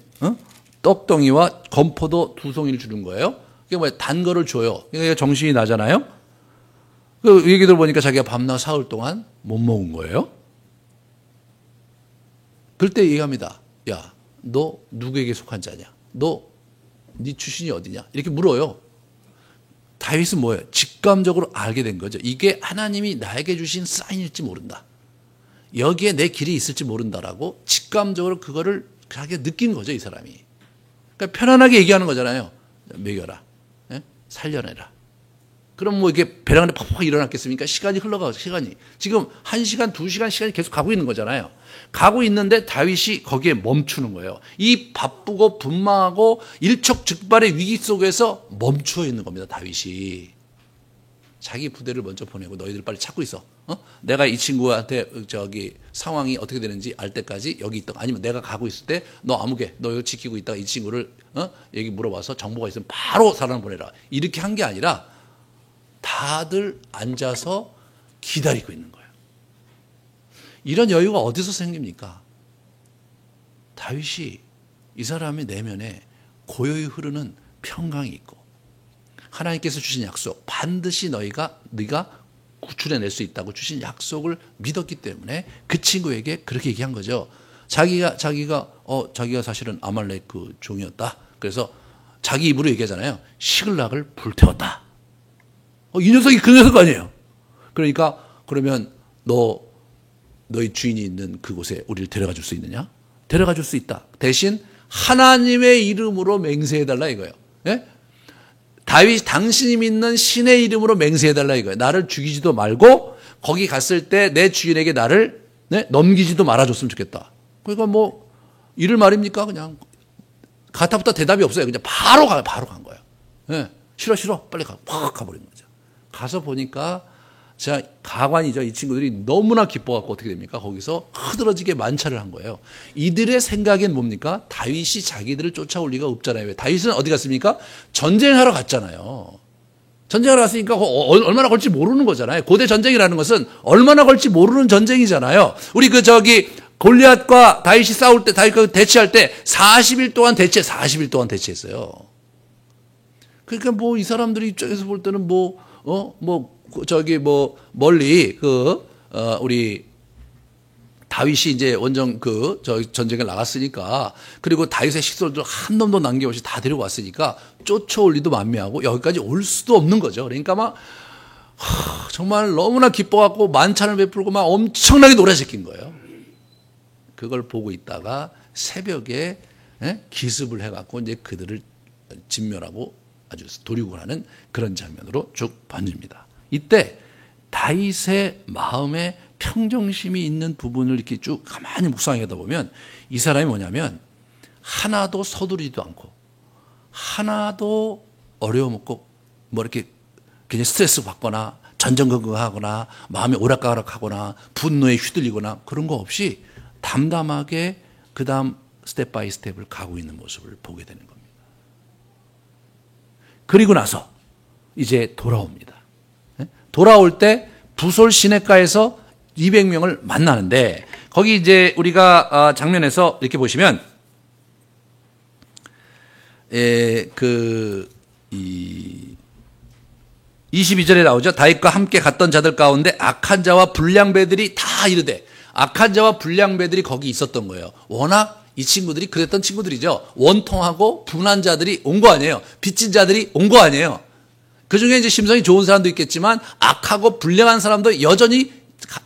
떡덩이와 건포도 2송이를 주는 거예요. 그게 뭐야? 단 거를 줘요. 그러니까 정신이 나잖아요. 그 얘기들 보니까 자기가 밤낮 사흘 동안 못 먹은 거예요. 그럴 때 얘기합니다. 야, 너 누구에게 속한 자냐? 네 출신이 어디냐? 이렇게 물어요. 다윗은 뭐예요? 직감적으로 알게 된 거죠. 이게 하나님이 나에게 주신 사인일지 모른다. 여기에 내 길이 있을지 모른다라고 직감적으로 그거를 자기가 느낀 거죠, 이 사람이. 그러니까 편안하게 얘기하는 거잖아요. 먹여라. 예? 살려내라. 그럼 뭐 이게 배랑 안에 팍팍 일어났겠습니까? 시간이 흘러가고, 시간이. 지금 1시간, 2시간 시간이 계속 가고 있는 거잖아요. 가고 있는데 다윗이 거기에 멈추는 거예요. 이 바쁘고 분망하고 일촉즉발의 위기 속에서 멈춰 있는 겁니다, 다윗이. 자기 부대를 먼저 보내고 너희들 빨리 찾고 있어. 내가 이 친구한테 상황이 어떻게 되는지 알 때까지 여기 있다. 아니면 내가 가고 있을 때 너 아무개 너 여기 지키고 있다가 이 친구를 여기 물어봐서 정보가 있으면 바로 사람 보내라. 이렇게 한 게 아니라 다들 앉아서 기다리고 있는 거예요. 이런 여유가 어디서 생깁니까? 다윗이 이 사람의 내면에 고요히 흐르는 평강이 있고 하나님께서 주신 약속, 반드시 네가 구출해낼 수 있다고 주신 약속을 믿었기 때문에 그 친구에게 그렇게 얘기한 거죠. 자기가 사실은 아말렉 그 종이었다. 그래서 자기 입으로 얘기하잖아요. 시글락을 불태웠다. 이 녀석이 그 녀석 아니에요. 그러니까 그러면 너희 주인이 있는 그곳에 우리를 데려가 줄 수 있느냐? 데려가 줄 수 있다. 대신 하나님의 이름으로 맹세해달라 이거예요. 예? 다윗 당신이 믿는 신의 이름으로 맹세해달라 이거예요. 나를 죽이지도 말고 거기 갔을 때 내 주인에게 나를 넘기지도 말아줬으면 좋겠다. 그러니까 뭐 이를 말입니까? 그냥 가타부터 대답이 없어요. 그냥 바로 간 거예요. 예. 싫어 빨리 확 가버린 거죠. 가서 보니까 자 가관이죠. 이 친구들이 너무나 기뻐갖고 어떻게 됩니까? 거기서 흐드러지게 만찬을 한 거예요. 이들의 생각엔 뭡니까? 다윗이 자기들을 쫓아올 리가 없잖아요. 왜? 다윗은 어디 갔습니까? 전쟁하러 갔잖아요. 전쟁하러 갔으니까 얼마나 걸지 모르는 거잖아요. 고대 전쟁이라는 것은 얼마나 걸지 모르는 전쟁이잖아요. 우리 골리앗과 다윗이 싸울 때, 다윗과 대치할 때 40일 동안 40일 동안 대치했어요. 그러니까 뭐 이 사람들이 입장에서 볼 때는 멀리 우리 다윗이 이제 원정 전쟁에 나갔으니까 그리고 다윗의 식솔들 한 놈도 남김없이 다 데리고 왔으니까 쫓아올 리도 만미하고 여기까지 올 수도 없는 거죠. 그러니까 정말 너무나 기뻐갖고 만찬을 베풀고 막 엄청나게 노래 시킨 거예요. 그걸 보고 있다가 새벽에 기습을 해갖고 이제 그들을 진멸하고 아주 도륙을 하는 그런 장면으로 쭉 번집니다. 이때 다윗의 마음에 평정심이 있는 부분을 이렇게 쭉 가만히 묵상하다 보면 이 사람이 뭐냐면 하나도 서두르지도 않고 하나도 어려움 없고 이렇게 그냥 스트레스 받거나 전전긍긍하거나 마음이 오락가락하거나 분노에 휘둘리거나 그런 거 없이 담담하게 그 다음 스텝 바이 스텝을 가고 있는 모습을 보게 되는 겁니다. 그리고 나서 이제 돌아옵니다. 돌아올 때 부솔 시내가에서 200명을 만나는데 거기 이제 우리가 장면에서 이렇게 보시면 22절에 나오죠. 다윗과 함께 갔던 자들 가운데 악한 자와 불량배들이 다 이르되 악한 자와 불량배들이 거기 있었던 거예요. 워낙 이 친구들이 그랬던 친구들이죠. 원통하고 분한 자들이 온 거 아니에요. 빚진 자들이 온 거 아니에요. 그중에 이제 심성이 좋은 사람도 있겠지만 악하고 불량한 사람도 여전히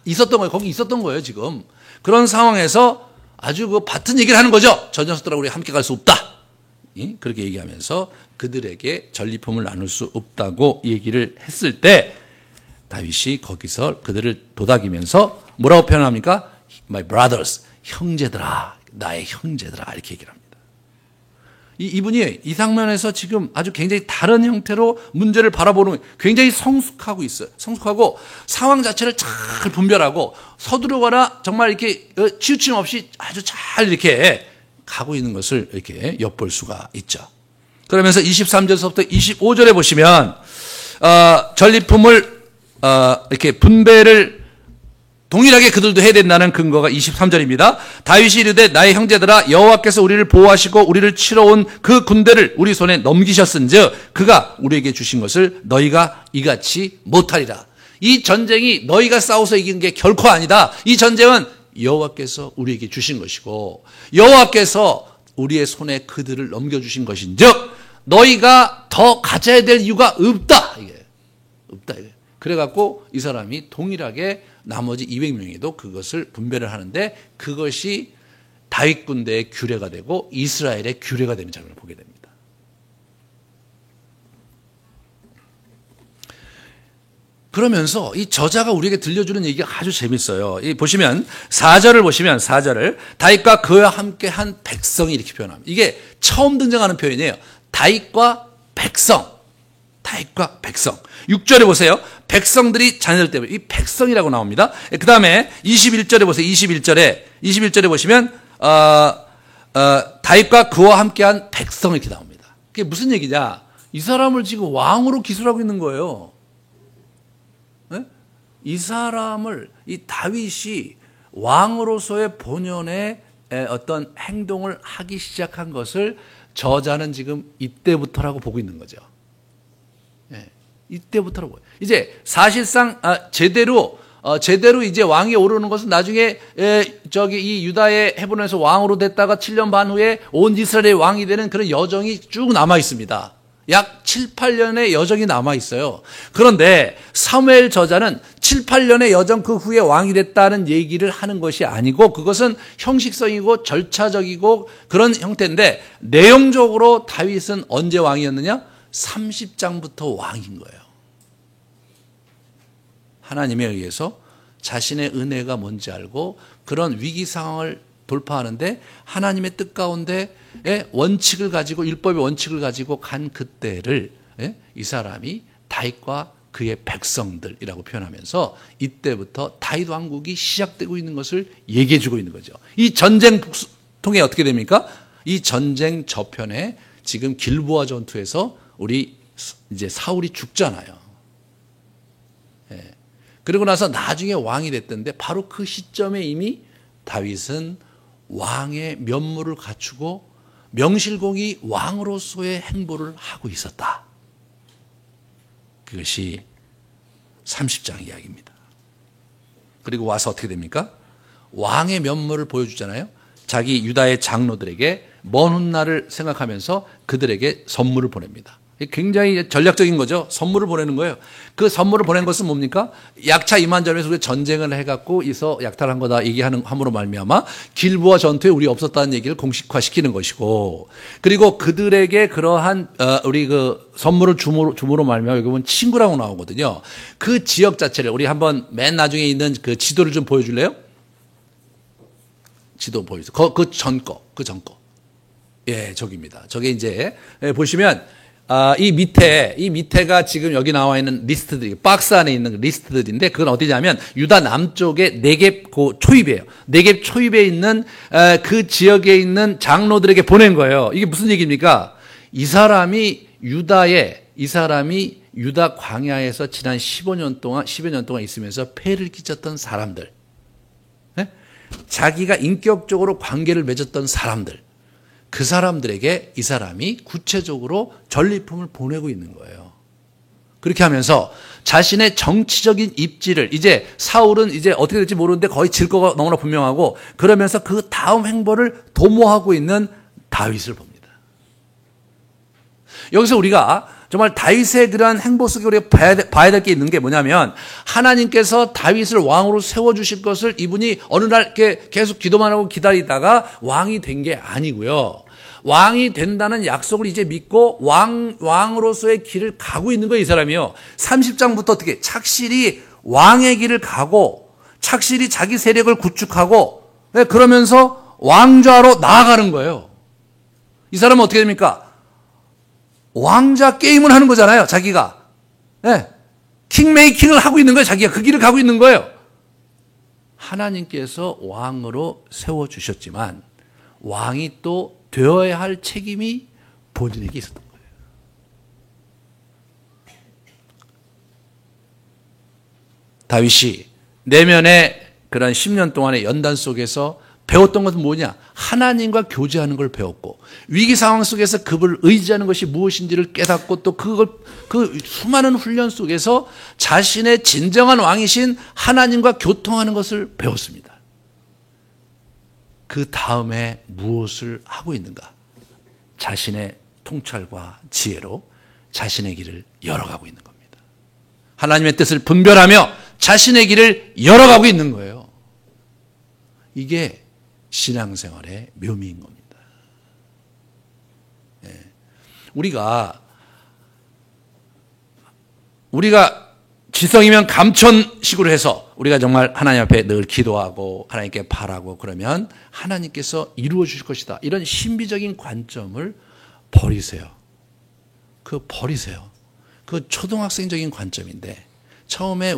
있었던 거예요. 거기 있었던 거예요, 지금. 그런 상황에서 아주 같은 얘기를 하는 거죠. 저 녀석들하고 우리 함께 갈 수 없다. 그렇게 얘기하면서 그들에게 전리품을 나눌 수 없다고 얘기를 했을 때 다윗이 거기서 그들을 도닥이면서 뭐라고 표현합니까? My brothers, 형제들아, 나의 형제들아 이렇게 얘기를 합니다. 이분이 이상면에서 지금 아주 굉장히 다른 형태로 문제를 바라보는 굉장히 성숙하고 있어요. 성숙하고 상황 자체를 잘 분별하고 서두르거나 정말 이렇게 치우침 없이 아주 잘 이렇게 가고 있는 것을 이렇게 엿볼 수가 있죠. 그러면서 23절에서부터 25절에 보시면 전리품을 이렇게 분배를 동일하게 그들도 해야 된다는 근거가 23절입니다. 다윗이 이르되 나의 형제들아 여호와께서 우리를 보호하시고 우리를 치러 온 그 군대를 우리 손에 넘기셨은즉 그가 우리에게 주신 것을 너희가 이같이 못하리라. 이 전쟁이 너희가 싸워서 이긴 게 결코 아니다. 이 전쟁은 여호와께서 우리에게 주신 것이고 여호와께서 우리의 손에 그들을 넘겨주신 것인즉 너희가 더 가져야 될 이유가 없다. 이게 없다. 이게. 그래갖고 이 사람이 동일하게 나머지 200명에도 그것을 분배를 하는데 그것이 다윗 군대의 규례가 되고 이스라엘의 규례가 되는 장면을 보게 됩니다. 그러면서 이 저자가 우리에게 들려주는 얘기가 아주 재밌어요. 보시면 4절을 보시면 4절을 다윗과 그와 함께 한 백성이 이렇게 표현합니다. 이게 처음 등장하는 표현이에요. 다윗과 백성. 다윗과 백성. 6절에 보세요. 백성들이 자녀들 때문에 이 백성이라고 나옵니다. 그 다음에 21절에 보세요. 21절에 보시면 다윗과 그와 함께한 백성 이렇게 나옵니다. 그게 무슨 얘기냐? 이 사람을 지금 왕으로 기술하고 있는 거예요. 네? 이 사람을 이 다윗이 왕으로서의 본연의 어떤 행동을 하기 시작한 것을 저자는 지금 이때부터라고 보고 있는 거죠. 이때부터라고. 이제 사실상 제대로 이제 왕이 오르는 것은 나중에 이 유다의 헤브론에서 왕으로 됐다가 7년 반 후에 온 이스라엘의 왕이 되는 그런 여정이 쭉 남아 있습니다. 약 7, 8년의 여정이 남아 있어요. 그런데 사무엘 저자는 7, 8년의 여정 그 후에 왕이 됐다는 얘기를 하는 것이 아니고 그것은 형식성이고 절차적이고 그런 형태인데 내용적으로 다윗은 언제 왕이었느냐? 30장부터 왕인 거예요. 하나님에 의해서 자신의 은혜가 뭔지 알고 그런 위기 상황을 돌파하는데 하나님의 뜻 가운데 원칙을 가지고 율법의 원칙을 가지고 간 그때를 이 사람이 다윗과 그의 백성들이라고 표현하면서 이때부터 다윗 왕국이 시작되고 있는 것을 얘기해 주고 있는 거죠. 이 전쟁 통해 어떻게 됩니까? 이 전쟁 저편에 지금 길보아 전투에서 우리 이제 사울이 죽잖아요. 그리고 나서 나중에 왕이 됐던데 바로 그 시점에 이미 다윗은 왕의 면모를 갖추고 명실공히 왕으로서의 행보를 하고 있었다. 그것이 30장 이야기입니다. 그리고 와서 어떻게 됩니까? 왕의 면모를 보여주잖아요. 자기 유다의 장로들에게 먼 훗날을 생각하면서 그들에게 선물을 보냅니다. 굉장히 전략적인 거죠. 선물을 보내는 거예요. 그 선물을 보낸 것은 뭡니까? 약차 이만전에서 우리 전쟁을 해갖고 이서 약탈한 거다 얘기하는 함으로 말미암아 길보아 전투에 우리 없었다는 얘기를 공식화시키는 것이고 그리고 그들에게 그러한 우리 그 선물을 줌으로 말미암아 여기 보면 친구라고 나오거든요. 그 지역 자체를 우리 한번 맨 나중에 있는 그 지도를 좀 보여줄래요? 지도 보여주세요. 그 전 거. 예, 저기입니다. 저게 이제 보시면 이 밑에가 지금 여기 나와 있는 리스트들이 박스 안에 있는 리스트들인데 그건 어디냐면 유다 남쪽의 네겝 초입이에요. 네겝 초입에 있는 그 지역에 있는 장로들에게 보낸 거예요. 이게 무슨 얘기입니까? 이 사람이 유다 광야에서 지난 10여 년 동안 있으면서 폐를 끼쳤던 사람들. 네? 자기가 인격적으로 관계를 맺었던 사람들. 그 사람들에게 이 사람이 구체적으로 전리품을 보내고 있는 거예요. 그렇게 하면서 자신의 정치적인 입지를 이제 사울은 이제 어떻게 될지 모르는데 거의 질 거가 너무나 분명하고 그러면서 그 다음 행보를 도모하고 있는 다윗을 봅니다. 여기서 우리가 정말 다윗의 그러한 행보 속에 우리가 봐야 될 게 있는 게 뭐냐면 하나님께서 다윗을 왕으로 세워주실 것을 이분이 어느 날 이렇게 계속 기도만 하고 기다리다가 왕이 된 게 아니고요. 왕이 된다는 약속을 이제 믿고 왕으로서의 길을 가고 있는 거예요, 이 사람이요. 30장부터 어떻게 착실히 왕의 길을 가고 착실히 자기 세력을 구축하고 그러면서 왕좌로 나아가는 거예요. 이 사람은 어떻게 됩니까? 왕자 게임을 하는 거잖아요, 자기가. 네. 킹메이킹을 하고 있는 거예요, 자기가. 그 길을 가고 있는 거예요. 하나님께서 왕으로 세워주셨지만 왕이 또 되어야 할 책임이 본인에게 있었던 거예요. 다윗이 내면의 그런 10년 동안의 연단 속에서 배웠던 것은 뭐냐? 하나님과 교제하는 걸 배웠고 위기 상황 속에서 그분을 의지하는 것이 무엇인지를 깨닫고 또 그 수많은 훈련 속에서 자신의 진정한 왕이신 하나님과 교통하는 것을 배웠습니다. 그 다음에 무엇을 하고 있는가? 자신의 통찰과 지혜로 자신의 길을 열어가고 있는 겁니다. 하나님의 뜻을 분별하며 자신의 길을 열어가고 있는 거예요. 이게 신앙생활의 묘미인 겁니다. 우리가 지성이면 감천식으로 해서 우리가 정말 하나님 앞에 늘 기도하고 하나님께 바라고 그러면 하나님께서 이루어 주실 것이다. 이런 신비적인 관점을 버리세요. 버리세요. 그 초등학생적인 관점인데 처음에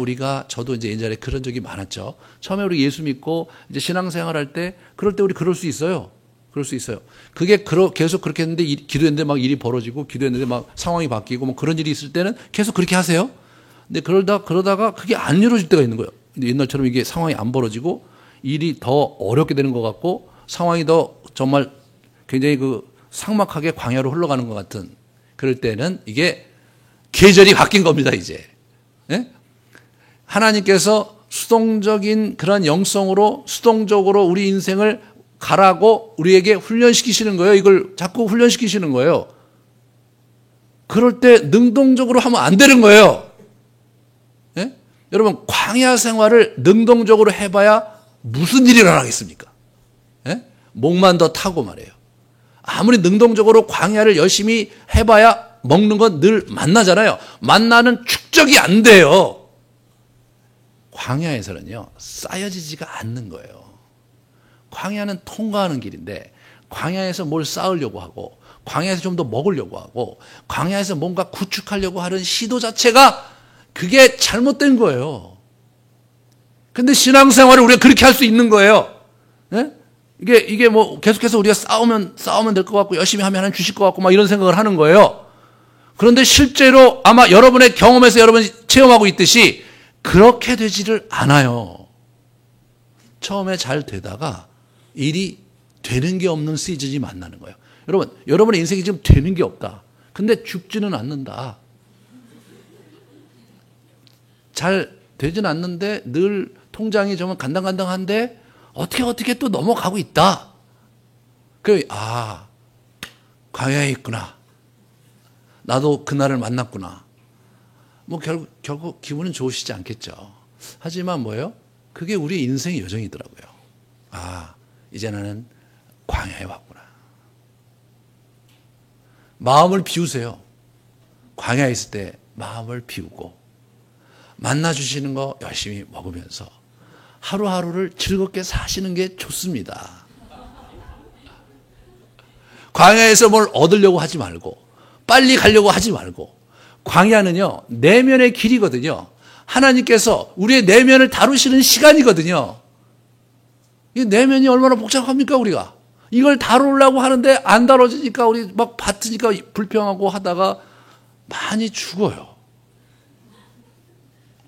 저도 이제 예전에 그런 적이 많았죠. 처음에 우리 예수 믿고 이제 신앙생활 할 때, 그럴 때 우리 그럴 수 있어요. 그럴 수 있어요. 그게 계속 그렇게 했는데, 기도했는데 막 일이 벌어지고, 기도했는데 막 상황이 바뀌고, 뭐 그런 일이 있을 때는 계속 그렇게 하세요. 근데 그러다가 그게 안 이루어질 때가 있는 거예요. 근데 옛날처럼 이게 상황이 안 벌어지고, 일이 더 어렵게 되는 것 같고, 상황이 더 정말 굉장히 삭막하게 광야로 흘러가는 것 같은, 그럴 때는 이게 계절이 바뀐 겁니다, 이제. 예? 하나님께서 수동적인 그런 영성으로 수동적으로 우리 인생을 가라고 우리에게 훈련시키시는 거예요. 이걸 자꾸 훈련시키시는 거예요. 그럴 때 능동적으로 하면 안 되는 거예요. 예? 여러분, 광야 생활을 능동적으로 해봐야 무슨 일이 일어나겠습니까? 예? 목만 더 타고 말이에요. 아무리 능동적으로 광야를 열심히 해봐야 먹는 건 늘 만나잖아요. 만나는 축적이 안 돼요. 광야에서는요, 쌓여지지가 않는 거예요. 광야는 통과하는 길인데, 광야에서 뭘 쌓으려고 하고, 광야에서 좀 더 먹으려고 하고, 광야에서 뭔가 구축하려고 하는 시도 자체가 그게 잘못된 거예요. 근데 신앙생활을 우리가 그렇게 할 수 있는 거예요. 네? 이게 뭐 계속해서 우리가 싸우면 될 것 같고, 열심히 하면 하나님 주실 것 같고, 막 이런 생각을 하는 거예요. 그런데 실제로 아마 여러분의 경험에서 여러분이 체험하고 있듯이 그렇게 되지를 않아요. 처음에 잘 되다가 일이 되는 게 없는 시즌이 만나는 거예요. 여러분의 인생이 지금 되는 게 없다. 근데 죽지는 않는다. 잘 되진 않는데 늘 통장이 정말 간당간당한데 어떻게 또 넘어가고 있다. 광야에 있구나. 나도 그날을 만났구나. 뭐 결국 기분은 좋으시지 않겠죠. 하지만 뭐예요? 그게 우리의 인생의 여정이더라고요. 이제 나는 광야에 왔구나. 마음을 비우세요. 광야에 있을 때 마음을 비우고 만나주시는 거 열심히 먹으면서 하루하루를 즐겁게 사시는 게 좋습니다. 광야에서 뭘 얻으려고 하지 말고 빨리 가려고 하지 말고 광야는요 내면의 길이거든요. 하나님께서 우리의 내면을 다루시는 시간이거든요. 이 내면이 얼마나 복잡합니까 우리가. 이걸 다루려고 하는데 안 다뤄지니까 우리 막 받으니까 불평하고 하다가 많이 죽어요.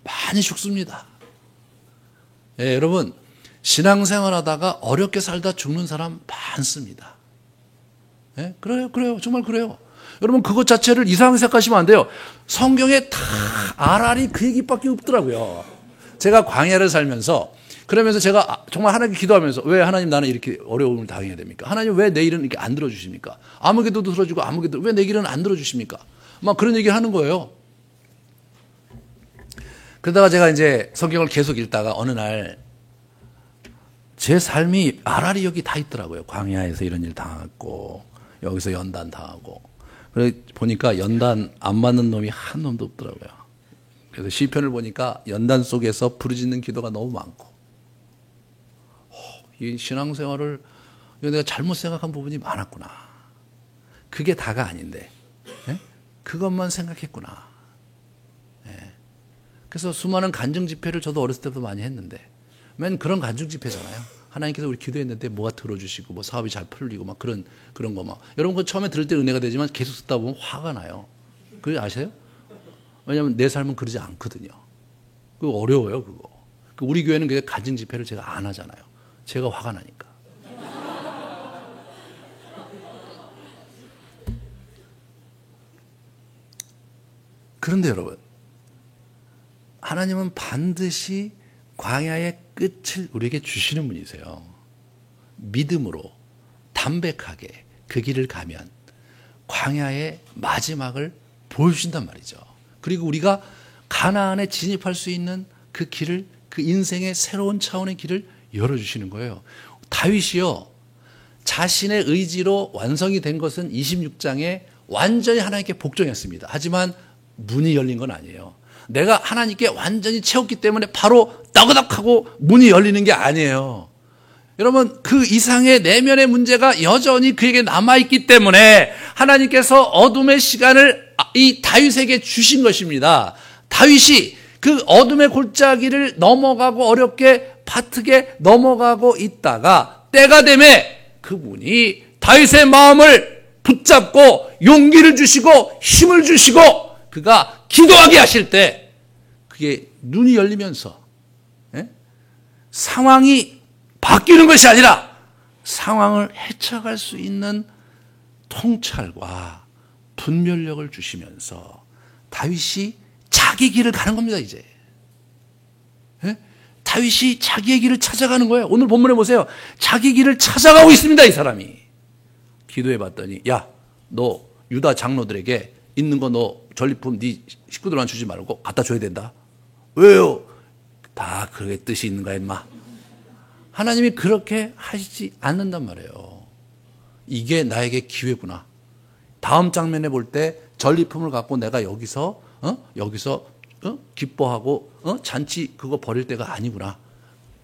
많이 죽습니다. 예, 여러분 신앙생활 하다가 어렵게 살다 죽는 사람 많습니다. 예? 그래요. 정말 그래요. 여러분 그것 자체를 이상하게 생각하시면 안 돼요. 성경에 다 알알이 그 얘기밖에 없더라고요. 제가 광야를 살면서 그러면서 제가 정말 하나님께 기도하면서 왜 하나님 나는 이렇게 어려움을 당해야 됩니까? 하나님 왜 내 일은 이렇게 안 들어주십니까? 아무 기도도 들어주고 아무 기도 왜 내 길은 안 들어주십니까? 막 그런 얘기를 하는 거예요. 그러다가 제가 이제 성경을 계속 읽다가 어느 날 제 삶이 알알이 여기 다 있더라고요. 광야에서 이런 일 당했고 여기서 연단 당하고 그래서 보니까 연단 안 맞는 놈이 한 놈도 없더라고요. 그래서 시편을 보니까 연단 속에서 부르짖는 기도가 너무 많고 이 신앙생활을 내가 잘못 생각한 부분이 많았구나. 그게 다가 아닌데 그것만 생각했구나. 그래서 수많은 간증 집회를 저도 어렸을 때도 많이 했는데 맨 그런 간증 집회잖아요. 하나님께서 우리 기도했는데 뭐가 들어주시고 뭐 사업이 잘 풀리고 막 그런 거 막. 여러분 그 처음에 들을 때 은혜가 되지만 계속 듣다 보면 화가 나요. 그거 아세요? 왜냐하면 내 삶은 그러지 않거든요. 그거 어려워요, 그거. 우리 교회는 그 간증 집회를 제가 안 하잖아요. 제가 화가 나니까. 그런데 여러분, 하나님은 반드시 광야의 끝을 우리에게 주시는 분이세요. 믿음으로 담백하게 그 길을 가면 광야의 마지막을 보여주신단 말이죠. 그리고 우리가 가나안에 진입할 수 있는 그 길을, 그 인생의 새로운 차원의 길을 열어주시는 거예요. 다윗이요, 자신의 의지로 완성이 된 것은 26장에 완전히 하나님께 복종했습니다. 하지만 문이 열린 건 아니에요. 내가 하나님께 완전히 채웠기 때문에 바로 따그닥하고 문이 열리는 게 아니에요. 여러분, 그 이상의 내면의 문제가 여전히 그에게 남아있기 때문에 하나님께서 어둠의 시간을 이 다윗에게 주신 것입니다. 다윗이 그 어둠의 골짜기를 넘어가고 어렵게 바트게 넘어가고 있다가 때가 되매 그분이 다윗의 마음을 붙잡고 용기를 주시고 힘을 주시고 그가 기도하게 하실 때 그게 눈이 열리면서 상황이 바뀌는 것이 아니라 상황을 헤쳐갈 수 있는 통찰과 분별력을 주시면서 다윗이 자기 길을 가는 겁니다, 이제. 다윗이 자기의 길을 찾아가는 거예요. 오늘 본문에 보세요. 자기 길을 찾아가고 있습니다, 이 사람이. 기도해 봤더니, 야, 너 유다 장로들에게 있는 거 너 전리품 네 식구들만 주지 말고 갖다 줘야 된다. 왜요? 다 그게 뜻이 있는 거야, 임마. 하나님이 그렇게 하시지 않는단 말이에요. 이게 나에게 기회구나. 다음 장면에 볼 때 전리품을 갖고 내가 여기서 기뻐하고 잔치 그거 버릴 때가 아니구나.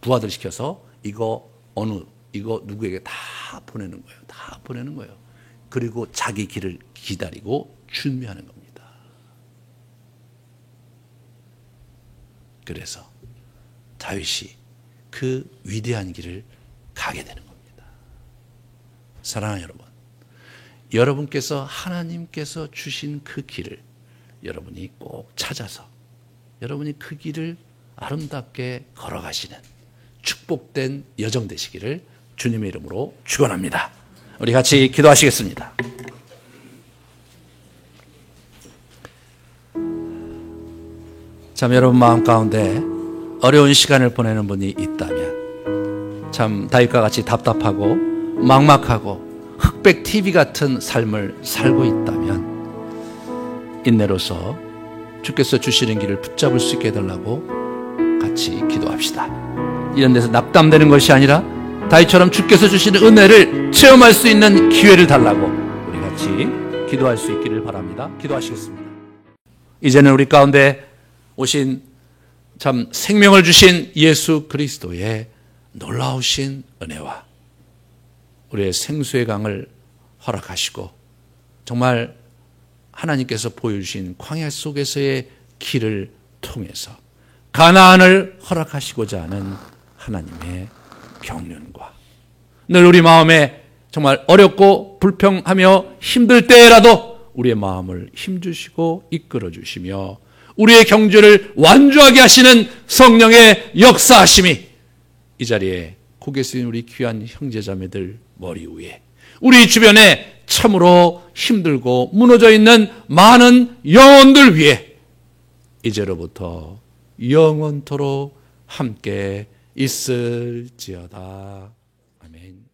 부하들 시켜서 이거 누구에게 다 보내는 거예요. 다 보내는 거예요. 그리고 자기 길을 기다리고 준비하는 겁니다. 그래서 다윗이 그 위대한 길을 가게 되는 겁니다. 사랑하는 여러분, 여러분께서 하나님께서 주신 그 길을 여러분이 꼭 찾아서 여러분이 그 길을 아름답게 걸어가시는 축복된 여정 되시기를 주님의 이름으로 축원합니다. 우리 같이 기도하시겠습니다. 참, 여러분 마음 가운데 어려운 시간을 보내는 분이 있다면, 참 다윗과 같이 답답하고 막막하고 흑백 TV 같은 삶을 살고 있다면 인내로서 주께서 주시는 길을 붙잡을 수 있게 해달라고 같이 기도합시다. 이런 데서 낙담되는 것이 아니라 다윗처럼 주께서 주시는 은혜를 체험할 수 있는 기회를 달라고 우리 같이 기도할 수 있기를 바랍니다. 기도하시겠습니다. 이제는 우리 가운데 오신 참 생명을 주신 예수 그리스도의 놀라우신 은혜와 우리의 생수의 강을 허락하시고 정말 하나님께서 보여주신 광야 속에서의 길을 통해서 가나안을 허락하시고자 하는 하나님의 경륜과 늘 우리 마음에 정말 어렵고 불평하며 힘들 때라도 우리의 마음을 힘주시고 이끌어주시며 우리의 경주를 완주하게 하시는 성령의 역사하심이 이 자리에 고개 숙인 우리 귀한 형제자매들 머리 위에 우리 주변에 참으로 힘들고 무너져 있는 많은 영혼들 위에 이제로부터 영원토록 함께 있을지어다. 아멘.